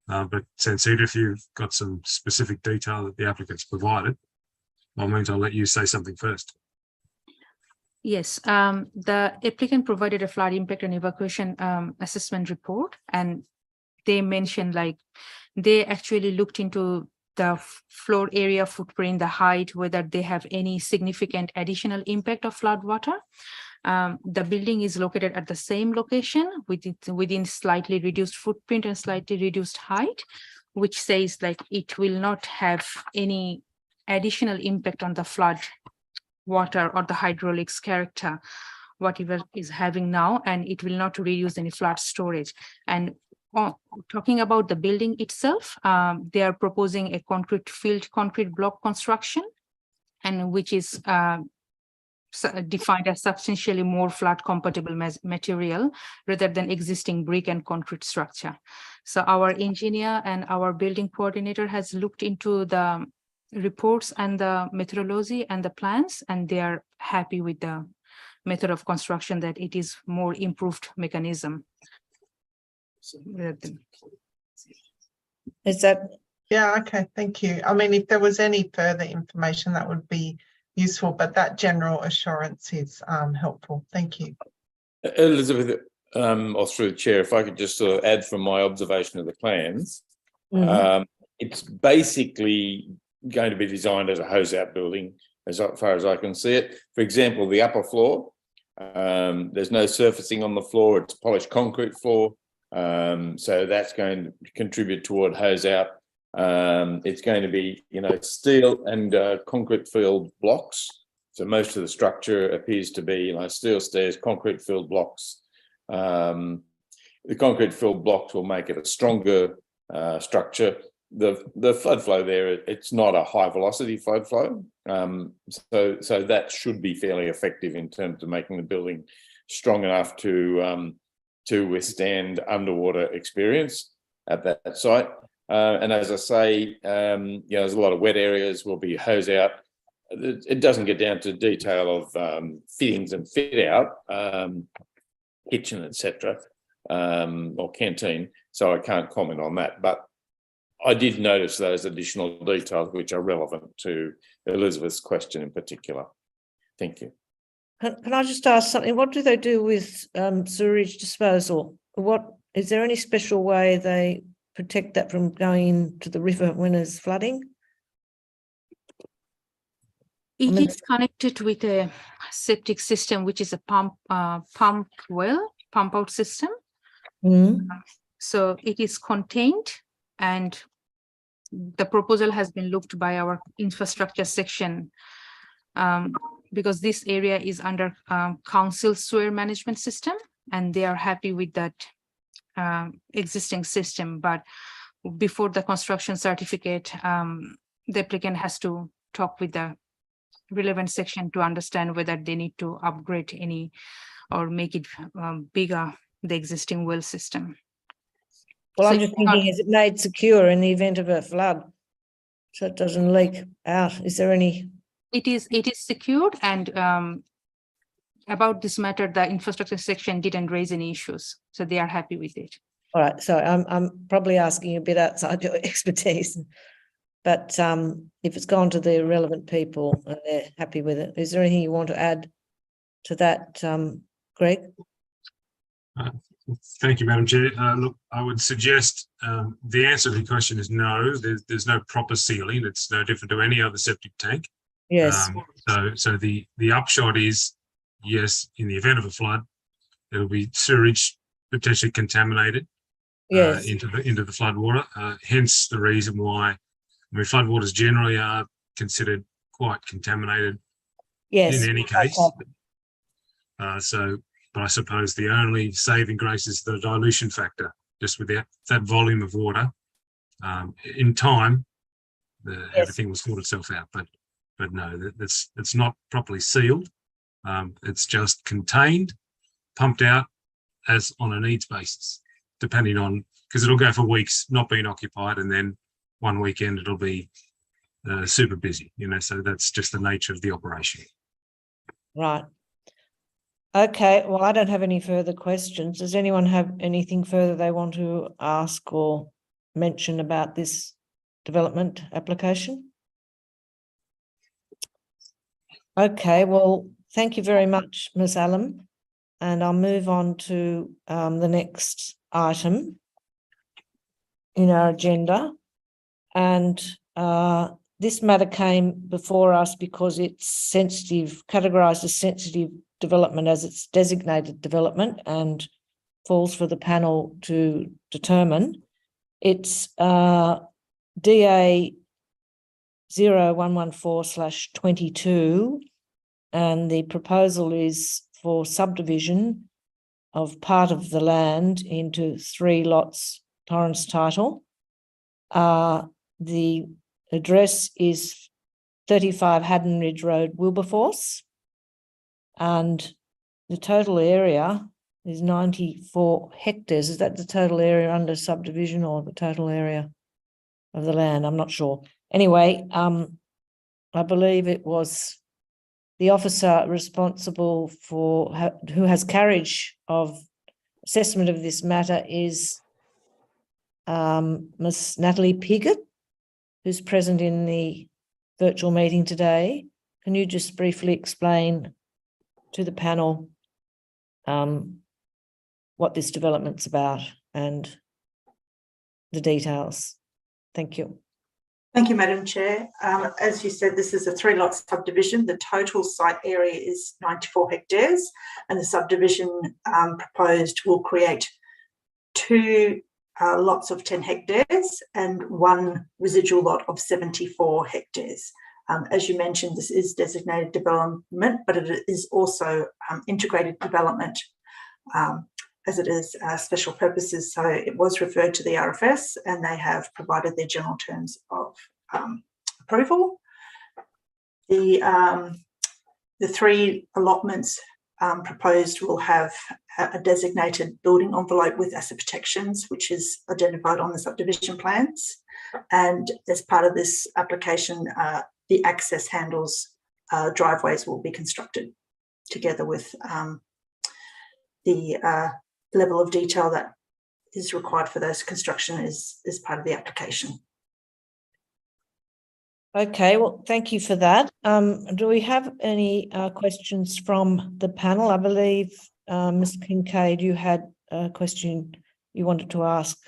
But Censita, if you've got some specific detail that the applicant's provided, by all means, I'll let you say something first. Yes, the applicant provided a flood impact and evacuation assessment report, and they mentioned like they actually looked into the floor area footprint, the height, whether they have any significant additional impact of flood water. The building is located at the same location within slightly reduced footprint and slightly reduced height. which says like it will not have any additional impact on the flood water or the hydraulics character, whatever is having now, and it will not reuse any flood storage. And talking about the building itself, they are proposing a concrete block construction, and which is defined as substantially more flood compatible material rather than existing brick and concrete structure. So our engineer and our building coordinator has looked into the reports and the methodology and the plans, and they are happy with the method of construction, that it is more improved mechanism. Is that, Yeah, okay, thank you. I mean, if there was any further information, that would be useful, but that general assurance is helpful. Thank you. Elizabeth, or through the chair, if I could just sort of add from my observation of the plans, it's basically going to be designed as a hose out building as far as I can see it. For example, the upper floor, there's no surfacing on the floor, it's polished concrete floor. So that's going to contribute toward hose out. It's going to be, steel and concrete filled blocks. So most of the structure appears to be, steel stairs, concrete filled blocks. The concrete filled blocks will make it a stronger structure. The flood flow there, it's not a high velocity flood flow. So that should be fairly effective in terms of making the building strong enough to withstand underwater experience at that site. And as I say, there's a lot of wet areas will be hose out. It doesn't get down to detail of fittings and fit out, kitchen, etc., or canteen. So I can't comment on that. But I did notice those additional details which are relevant to Elizabeth's question in particular. Thank you. can I just ask something? What do they do with sewage disposal? Is there any special way they protect that from going into the river when there's flooding? It is connected with a septic system, which is a pump out system. So it is contained, and the proposal has been looked by our infrastructure section, because this area is under council sewer management system, and they are happy with that existing system. But before the construction certificate, the applicant has to talk with the relevant section to understand whether they need to upgrade any or make it bigger, the existing well system. Well, So I'm just thinking, is it made secure in the event of a flood so it doesn't leak out? Is there any? It is secured, and about this matter, the infrastructure section didn't raise any issues, so they are happy with it. All right, so I'm probably asking a bit outside your expertise, but if it's gone to the relevant people and they're happy with it, is there anything you want to add to that, Greg? Thank you, Madam Chair. Look, I would suggest the answer to the question is no. There's no proper sealing. It's no different to any other septic tank. Yes. So the upshot is, yes, in the event of a flood, it'll be sewage potentially contaminated into the flood water. Hence the reason why, floodwaters generally are considered quite contaminated. Yes. In any case. But I suppose the only saving grace is the dilution factor. Just with that volume of water, in time, everything will sort itself out. But no, it's not properly sealed. It's just contained, pumped out as on a needs basis, depending on, because it'll go for weeks not being occupied, and then one weekend it'll be super busy. So that's just the nature of the operation. Right. Okay, well, I don't have any further questions. Does anyone have anything further they want to ask or mention about this development application? Okay, well, thank you very much, Ms. Allen. And I'll move on to the next item in our agenda. And this matter came before us because it's sensitive, categorised as sensitive development as its designated development, and falls for the panel to determine. It's DA 0114/22, and the proposal is for subdivision of part of the land into 3 lots, Torrens title. The address is 35 Haddon Ridge Road, Wilberforce, and the total area is 94 hectares. Is that the total area under subdivision or the total area of the land? I'm not sure. Anyway, I believe it was the officer responsible for who has carriage of assessment of this matter is Ms. Natalie Piggott, who's present in the virtual meeting today. Can you just briefly explain to the panel what this development's about and the details? Thank you. Thank you, Madam Chair. As you said, this is a 3-lot subdivision. The total site area is 94 hectares, and the subdivision proposed will create 2 lots of 10 hectares and 1 residual lot of 74 hectares. As you mentioned, this is designated development, but it is also integrated development as it is special purposes. So it was referred to the RFS and they have provided their general terms of approval. The 3 allotments proposed will have a designated building envelope with asset protections, which is identified on the subdivision plans. And as part of this application, the access handles driveways will be constructed together with the level of detail that is required for those construction is part of the application. Okay, well, thank you for that. Do we have any questions from the panel? I believe Ms. Kincaid, you had a question you wanted to ask.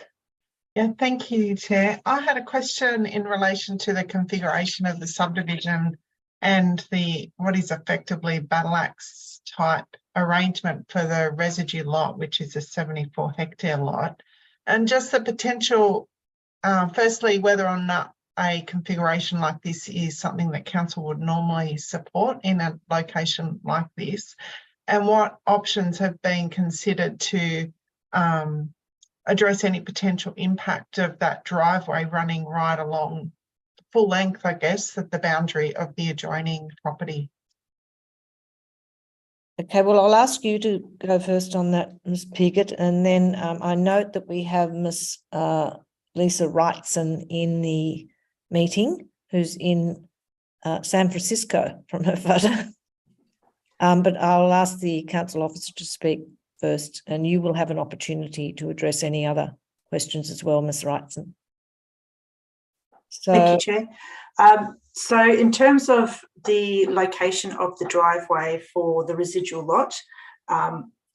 Yeah, thank you, Chair. I had a question in relation to the configuration of the subdivision and what is effectively battle axe type arrangement for the residue lot, which is a 74 hectare lot, and just the potential, firstly, whether or not a configuration like this is something that council would normally support in a location like this, and what options have been considered to address any potential impact of that driveway running right along full length, I guess, at the boundary of the adjoining property. Okay, well, I'll ask you to go first on that, Ms. Piggott, and then I note that we have Ms. Lisa Wrightson in the meeting, who's in San Francisco from her photo. But I'll ask the council officer to speak first, and you will have an opportunity to address any other questions as well, Ms. Wrightson. So, thank you, Chair. So in terms of the location of the driveway for the residual lot,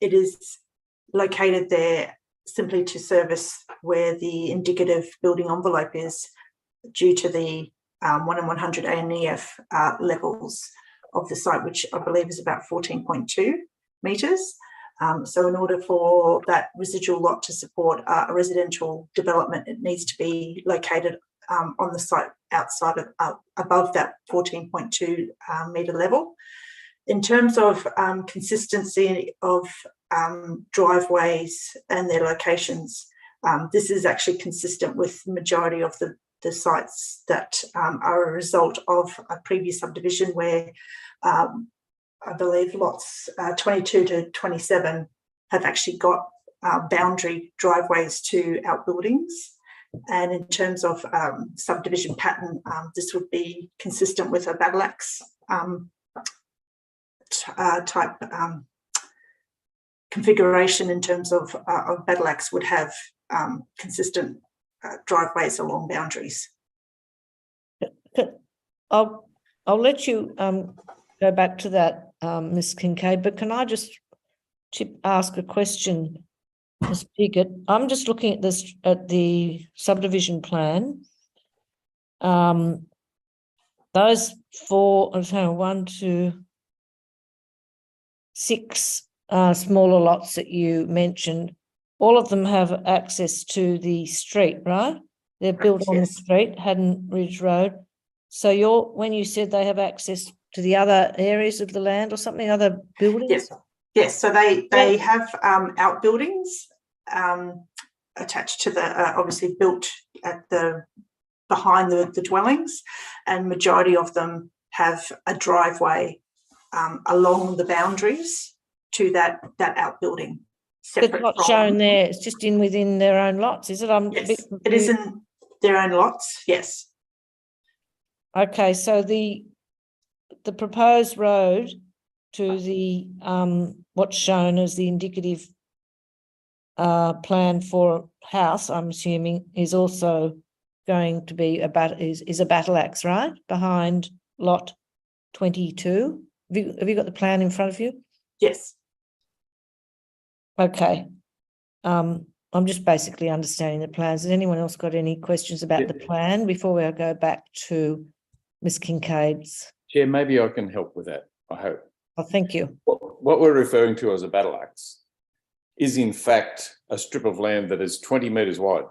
it is located there simply to service where the indicative building envelope is due to the 1 in 100 ANEF levels of the site, which I believe is about 14.2 metres. So in order for that residual lot to support a residential development, it needs to be located on the site outside of above that 14.2 metre level. In terms of consistency of driveways and their locations, this is actually consistent with the majority of the sites that are a result of a previous subdivision where I believe lots 22 to 27 have actually got boundary driveways to outbuildings. And in terms of subdivision pattern, this would be consistent with a battle axe type configuration in terms of battle axe would have consistent driveways along boundaries. I'll let you go back to that, Ms. Kincaid, but can I just ask a question, Ms. Piggott? I'm just looking at this at the subdivision plan. Those 1, 2, 6 smaller lots that you mentioned, all of them have access to the street, right? They're built on the yes. street, Haddon Ridge Road. So when you said they have access to the other areas of the land or something, other buildings? Yes, yes. So they have outbuildings attached to the obviously built at the behind the dwellings, and majority of them have a driveway along the boundaries to that outbuilding. It's not shown there. It's just within their own lots, is it? Yes, it is in their own lots. Yes. Okay, so the proposed road to the what's shown as the indicative plan for house, I'm assuming, is also going to be a battle axe, right? Behind lot 22. Have you got the plan in front of you? Yes. Okay. I'm just basically understanding the plans. Has anyone else got any questions about the plan before we go back to Ms. Kincaid's? Chair, maybe I can help with that, I hope. Oh, thank you. What we're referring to as a battle axe is in fact a strip of land that is 20 metres wide.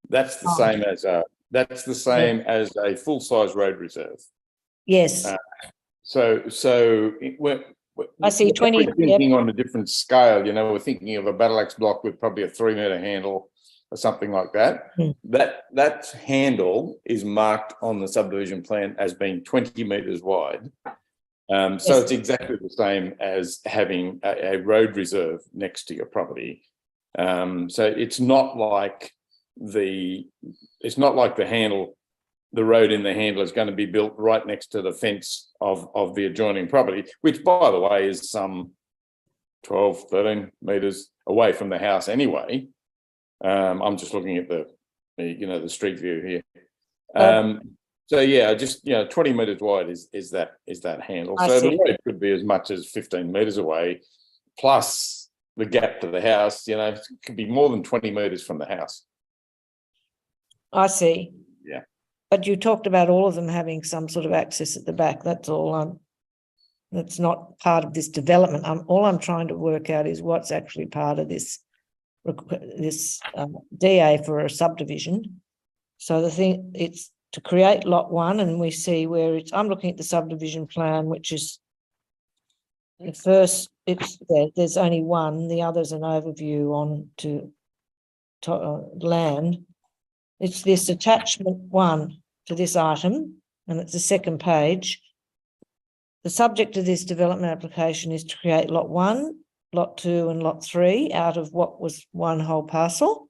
That's the same as a full-size road reserve. Yes. I see 20. We're thinking on a different scale. You know, we're thinking of a battle axe block with probably a 3-metre handle or something like that. That handle is marked on the subdivision plan as being 20 metres wide. So it's exactly the same as having a road reserve next to your property. So it's not like the handle, the road in the handle is going to be built right next to the fence of the adjoining property, which, by the way, is some 12, 13 metres away from the house anyway. I'm just looking at the street view here. So yeah, just 20 metres wide is that handle. So the road could be as much as 15 metres away, plus the gap to the house. It could be more than 20 metres from the house. I see. Yeah. But you talked about all of them having some sort of access at the back. That's all. That's not part of this development. All I'm trying to work out is what's actually part of this DA for a subdivision. So the thing, it's to create lot 1, and we see where I'm looking at the subdivision plan, which is the first. There's only one. The other's an overview on to land. It's this attachment 1 to this item, and it's the second page. The subject of this development application is to create lot 1, lot 2, and lot 3 out of what was one whole parcel,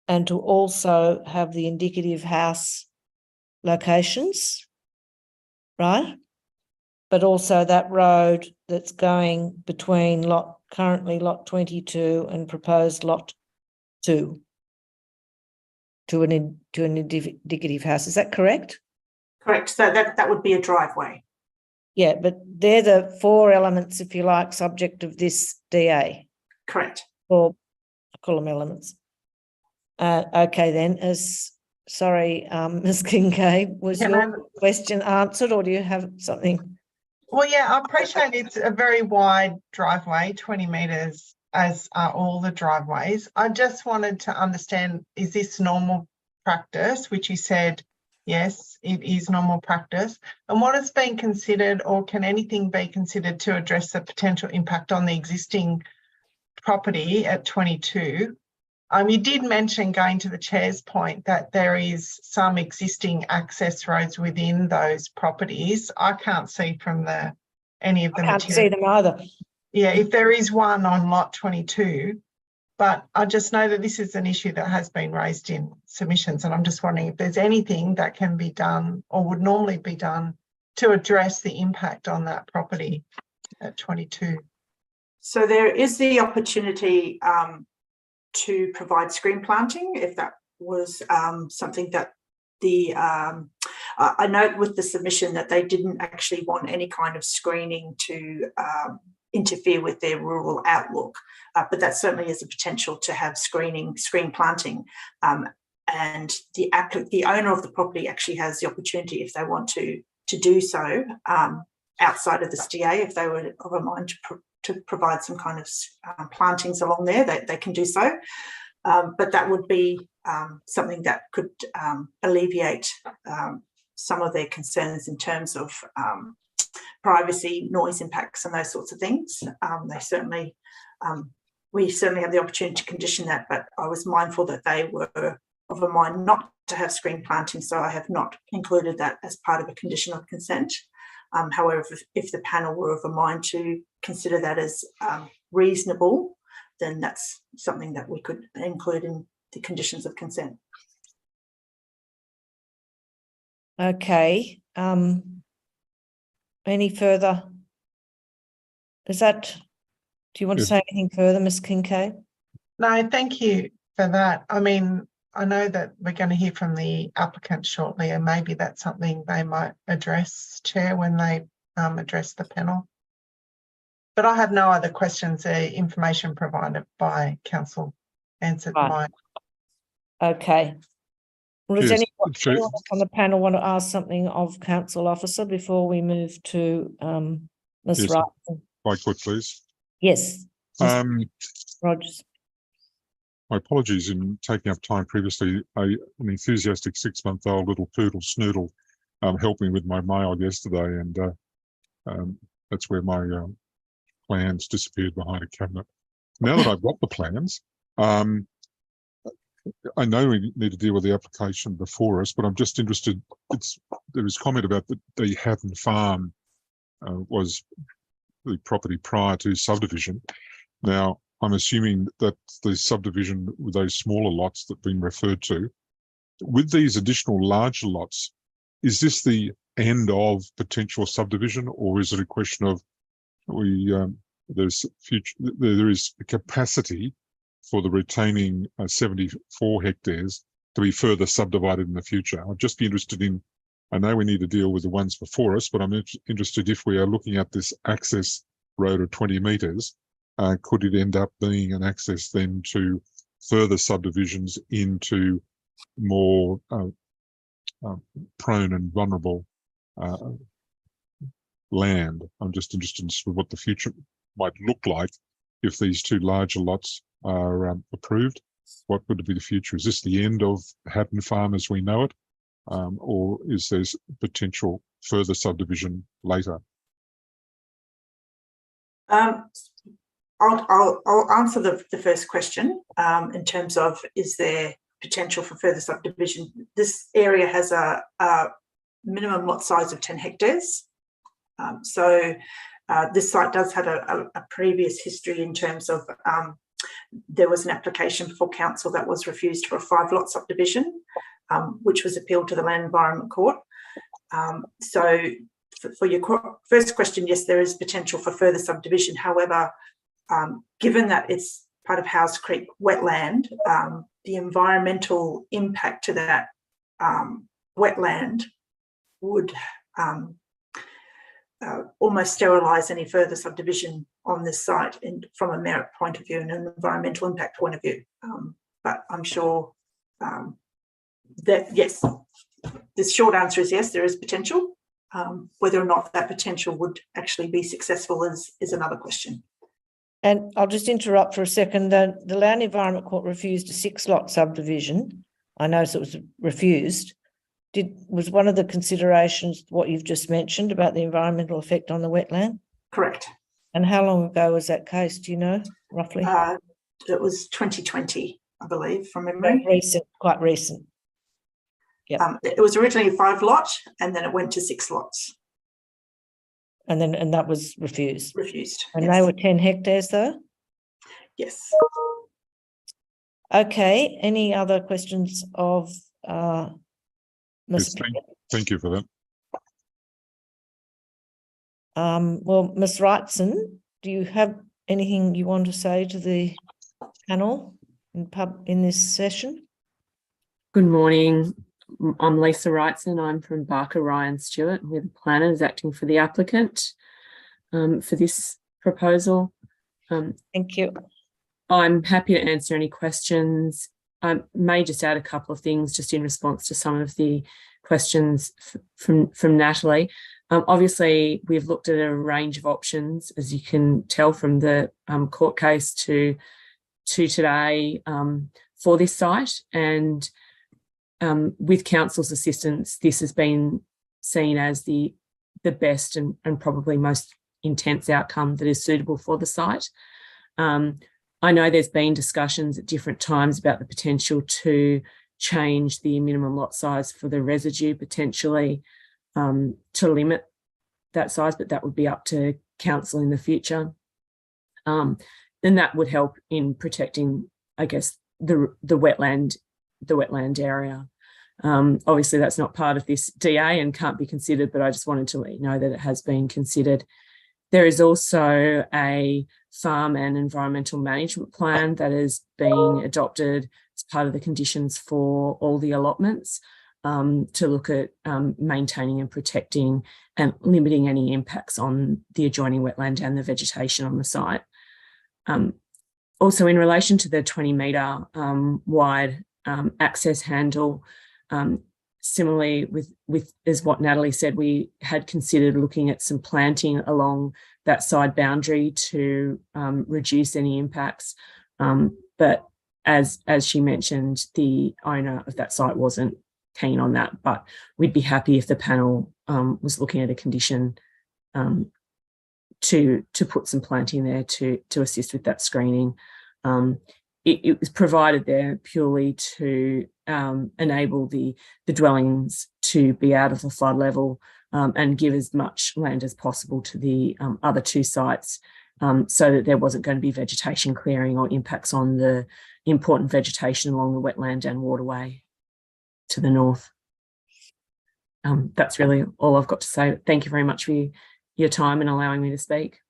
and to also have the indicative house locations, right? But also that road that's going between currently lot 22 and proposed lot 2. To an indicative house. Is that correct? Correct. So that would be a driveway. Yeah, but they're the 4 elements, if you like, subject of this DA. Correct. Or call them elements. Okay, then. Sorry, Ms. Kincaid, was your question answered, or do you have something? Well, yeah, I appreciate it's a very wide driveway, 20 metres, as are all the driveways. I just wanted to understand, is this normal practice, which you said, yes, it is normal practice, and what has been considered, or can anything be considered to address the potential impact on the existing property at 22? You did mention, going to the chair's point, that there is some existing access roads within those properties. I can't see from any of the I can't see them either. Yeah, if there is one on lot 22, but I just know that this is an issue that has been raised in submissions, and I'm just wondering if there's anything that can be done or would normally be done to address the impact on that property at 22. So there is the opportunity to provide screen planting, if that was something that I note with the submission that they didn't actually want any kind of screening to interfere with their rural outlook, but that certainly is a potential to have screen planting, and the owner of the property actually has the opportunity, if they want to do so, outside of this DA, if they were of a mind to provide some kind of plantings along there, they can do so. But that would be something that could alleviate some of their concerns in terms of privacy, noise impacts, and those sorts of things. We certainly have the opportunity to condition that, but I was mindful that they were of a mind not to have screen planting, so I have not included that as part of a condition of consent. However, if the panel were of a mind to consider that as reasonable, then that's something that we could include in the conditions of consent. Okay. Any further? Do you want to say anything further, Ms. Kincaid? No, thank you for that. I mean, I know that we're going to hear from the applicant shortly, and maybe that's something they might address, Chair, when they address the panel. But I have no other questions. The information provided by Council answered my. Okay. Well, does Yes, anyone on the panel want to ask something of Council Officer before we move to Ms. Yes, Wright? if I could, please. Yes. Rogers. My apologies in taking up time previously. An enthusiastic 6-month-old little poodle Snoodle helped me with my mail yesterday, and that's where my plans disappeared behind a cabinet. Now that I've got the plans, I know we need to deal with the application before us, but I'm just interested. There was comment about the Haddon Farm was the property prior to subdivision. Now, I'm assuming that the subdivision with those smaller lots that have been referred to, with these additional larger lots, is this the end of potential subdivision, or is it a question of there is a capacity for the retaining 74 hectares to be further subdivided in the future? I'd just be interested in, I know we need to deal with the ones before us, but I'm interested if we are looking at this access road of 20 metres, could it end up being an access then to further subdivisions into more prone and vulnerable land? I'm just interested in what the future might look like if these two larger lots are approved. What would be the future? Is this the end of Haddon Farm as we know it, or is there potential further subdivision later? I'll answer the first question in terms of, is there potential for further subdivision? This area has a minimum lot size of 10 hectares. So this site does have a previous history in terms of there was an application before council that was refused for a 5-lot subdivision, which was appealed to the Land Environment Court. So for your first question, yes, there is potential for further subdivision. However, given that it's part of Howes Creek wetland, the environmental impact to that wetland would almost sterilise any further subdivision on this site from a merit point of view and an environmental impact point of view. But I'm sure that, yes, the short answer is yes, there is potential. Whether or not that potential would actually be successful is another question. And I'll just interrupt for a second. The Land Environment Court refused a 6-lot subdivision. I noticed it was refused. Was one of the considerations what you've just mentioned about the environmental effect on the wetland? Correct. And how long ago was that case? Do you know, roughly? It was 2020, I believe, from memory. Quite recent. Yeah. It was originally a 5-lot, and then it went to 6 lots. And that was refused. Refused. And yes. they were 10 hectares, though. Yes. Okay. Any other questions of Ms. Yes, thank you for that. Well, Ms. Wrightson, do you have anything you want to say to the panel in this session? Good morning. I'm Lisa Wrightson. I'm from Barker Ryan Stewart. We're the planners acting for the applicant for this proposal. Thank you. I'm happy to answer any questions. I may just add a couple of things just in response to some of the questions from Natalie. Obviously, we've looked at a range of options, as you can tell from the court case to today for this site. And with council's assistance, this has been seen as the best and probably most intense outcome that is suitable for the site. I know there's been discussions at different times about the potential to change the minimum lot size for the residue, potentially to limit that size, but that would be up to council in the future. Then that would help in protecting, I guess, the wetland area. Obviously, that's not part of this DA and can't be considered, but I just wanted to let you know that it has been considered. There is also a farm and environmental management plan that is being adopted as part of the conditions for all the allotments to look at maintaining and protecting and limiting any impacts on the adjoining wetland and the vegetation on the site. Also, in relation to the 20-metre wide access handle, similarly with as what Natalie said, we had considered looking at some planting along that side boundary to reduce any impacts. But as she mentioned, the owner of that site wasn't keen on that, but we'd be happy if the panel was looking at a condition to put some planting there to assist with that screening. It was provided there purely to enable the dwellings to be out of the flood level and give as much land as possible to the other two sites, so that there wasn't going to be vegetation clearing or impacts on the important vegetation along the wetland and waterway to the north. That's really all I've got to say. Thank you very much for your time and allowing me to speak.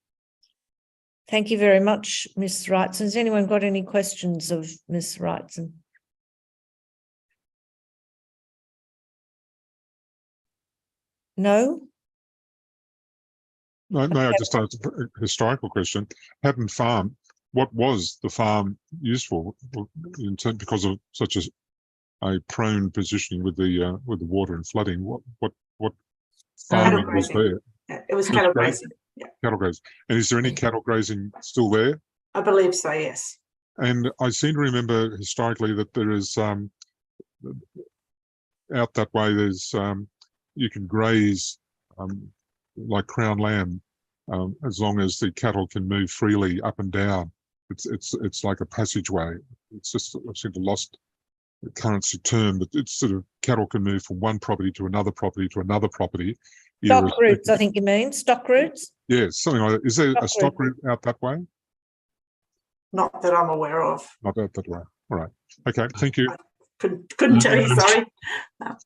Thank you very much, Ms. Wrightson. Has anyone got any questions of Ms. Wrightson? No? No, I just asked a historical question. Haddon Farm, what was the farm used for because of such a prone positioning with the water and flooding? What farming was there? It was cattle grazing. Yeah. Cattle grazing. And is there any cattle grazing still there? I believe so, yes. And I seem to remember historically that there is out that way there's you can graze like crown land as long as the cattle can move freely up and down. It's like a passageway. It's just, I seem to lost the currency term, but it's sort of cattle can move from one property to another property to another property. Stock routes, I think you mean, stock routes? Yes, something like that. Is there a stock route out that way? Not that I'm aware of. Not out that way. All right. Okay, thank you. Couldn't tell you, sorry.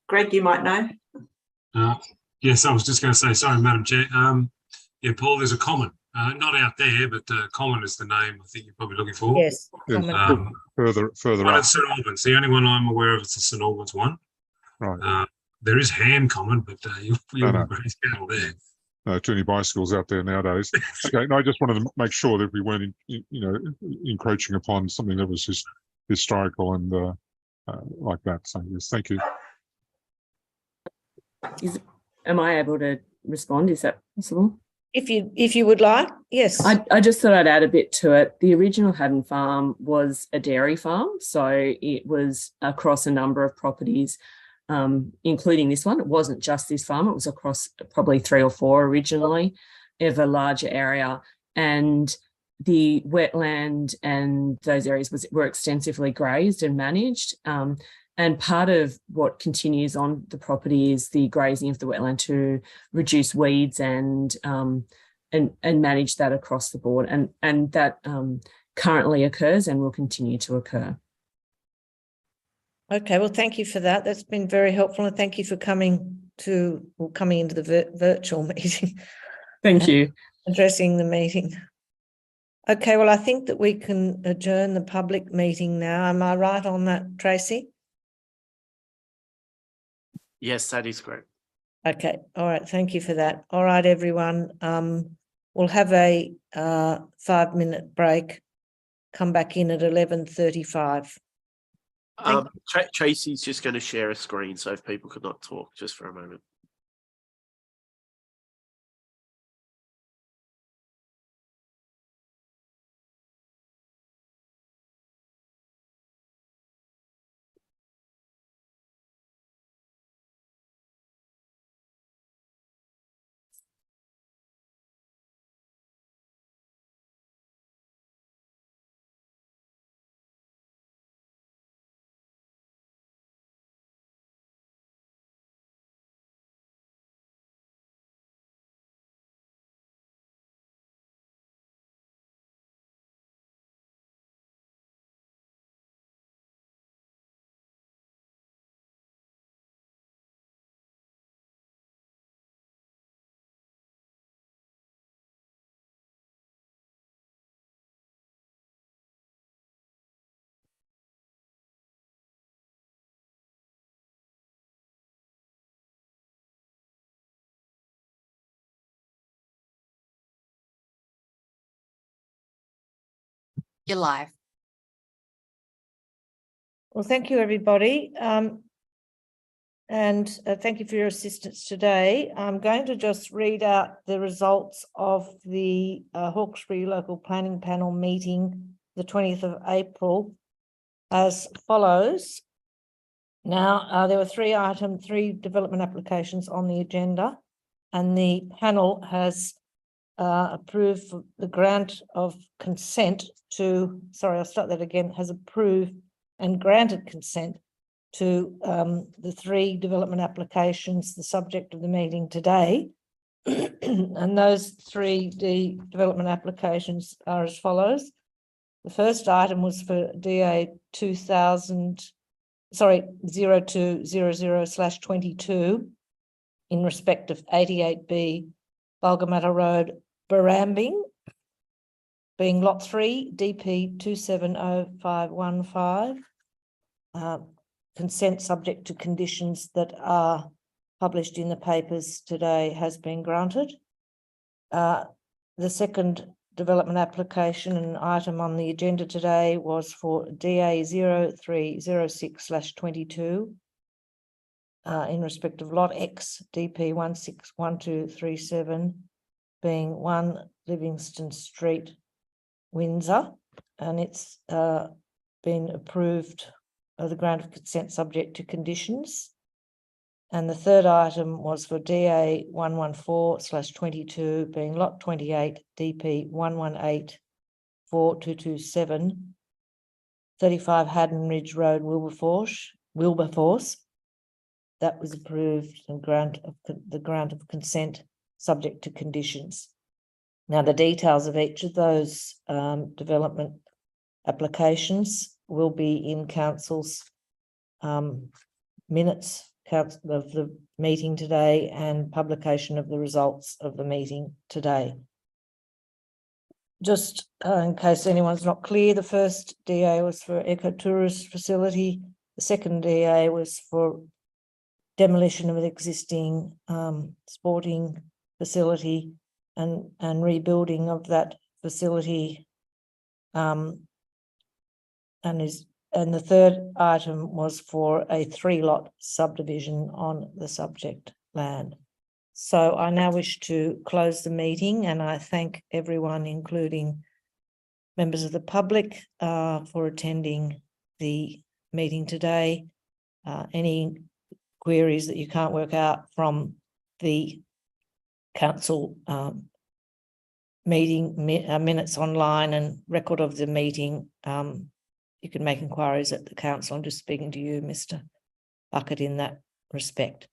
Greg, you might know. Yes, I was just going to say, sorry, Madam Chair. Yeah, Paul, there's a common, not out there, but common is the name I think you're probably looking for. Yes. Further one up. at St Albans. The only one I'm aware of is the St Albans one. Right. There is Ham Common, but you won't graze cattle there. No, too many bicycles out there nowadays. Okay, no, I just wanted to make sure that we weren't, encroaching upon something that was just historical and like that. So yes, thank you. Am I able to respond? Is that possible? If you would like, yes. I just thought I'd add a bit to it. The original Haddon Farm was a dairy farm, so it was across a number of properties, including this one. It wasn't just this farm, it was across probably 3 or 4 originally of a larger area. And the wetland and those areas were extensively grazed and managed. And part of what continues on the property is the grazing of the wetland to reduce weeds and manage that across the board. And that currently occurs and will continue to occur. Okay, well, thank you for that. That's been very helpful, and thank you for coming into the virtual meeting. Thank you. Addressing the meeting. Okay, well, I think that we can adjourn the public meeting now. Am I right on that, Tracy? Yes, that is correct. Okay, all right, thank you for that. All right, everyone, we'll have a 5-minute break, come back in at 11:35. Tracy's just going to share a screen, so if people could not talk just for a moment. You're live. Well, thank you, everybody. And thank you for your assistance today. I'm going to just read out the results of the Hawkesbury Local Planning Panel meeting, the 20th of April, as follows. Now, there were three development applications on the agenda, and the panel has approved the grant of consent to, sorry, I'll start that again, has approved and granted consent to the three development applications, the subject of the meeting today. And those three development applications are as follows. The first item was for DA 0200/22 in respect of 88B Bulgamata Road, Barambing, being lot 3, DP 270515. Consent subject to conditions that are published in the papers today has been granted. The second development application and item on the agenda today was for DA 0306/22 in respect of lot X, DP 161237, being 1 Livingston Street, Windsor, and it's been approved of the grant of consent subject to conditions. And the third item was for DA 114/22, being lot 28, DP 118427, 35 Haddon Ridge Road, Wilberforce. That was approved and the grant of consent subject to conditions. Now, the details of each of those development applications will be in council's minutes of the meeting today and publication of the results of the meeting today. Just in case anyone's not clear, the first DA was for ecotourist facility. The second DA was for demolition of an existing sporting facility and rebuilding of that facility. And the third item was for a 3-lot subdivision on the subject land. So I now wish to close the meeting, and I thank everyone, including members of the public, for attending the meeting today. Any queries that you can't work out from the council meeting minutes online and record of the meeting, you can make inquiries at the council. I'm just speaking to you, Mr. Bucket, in that respect.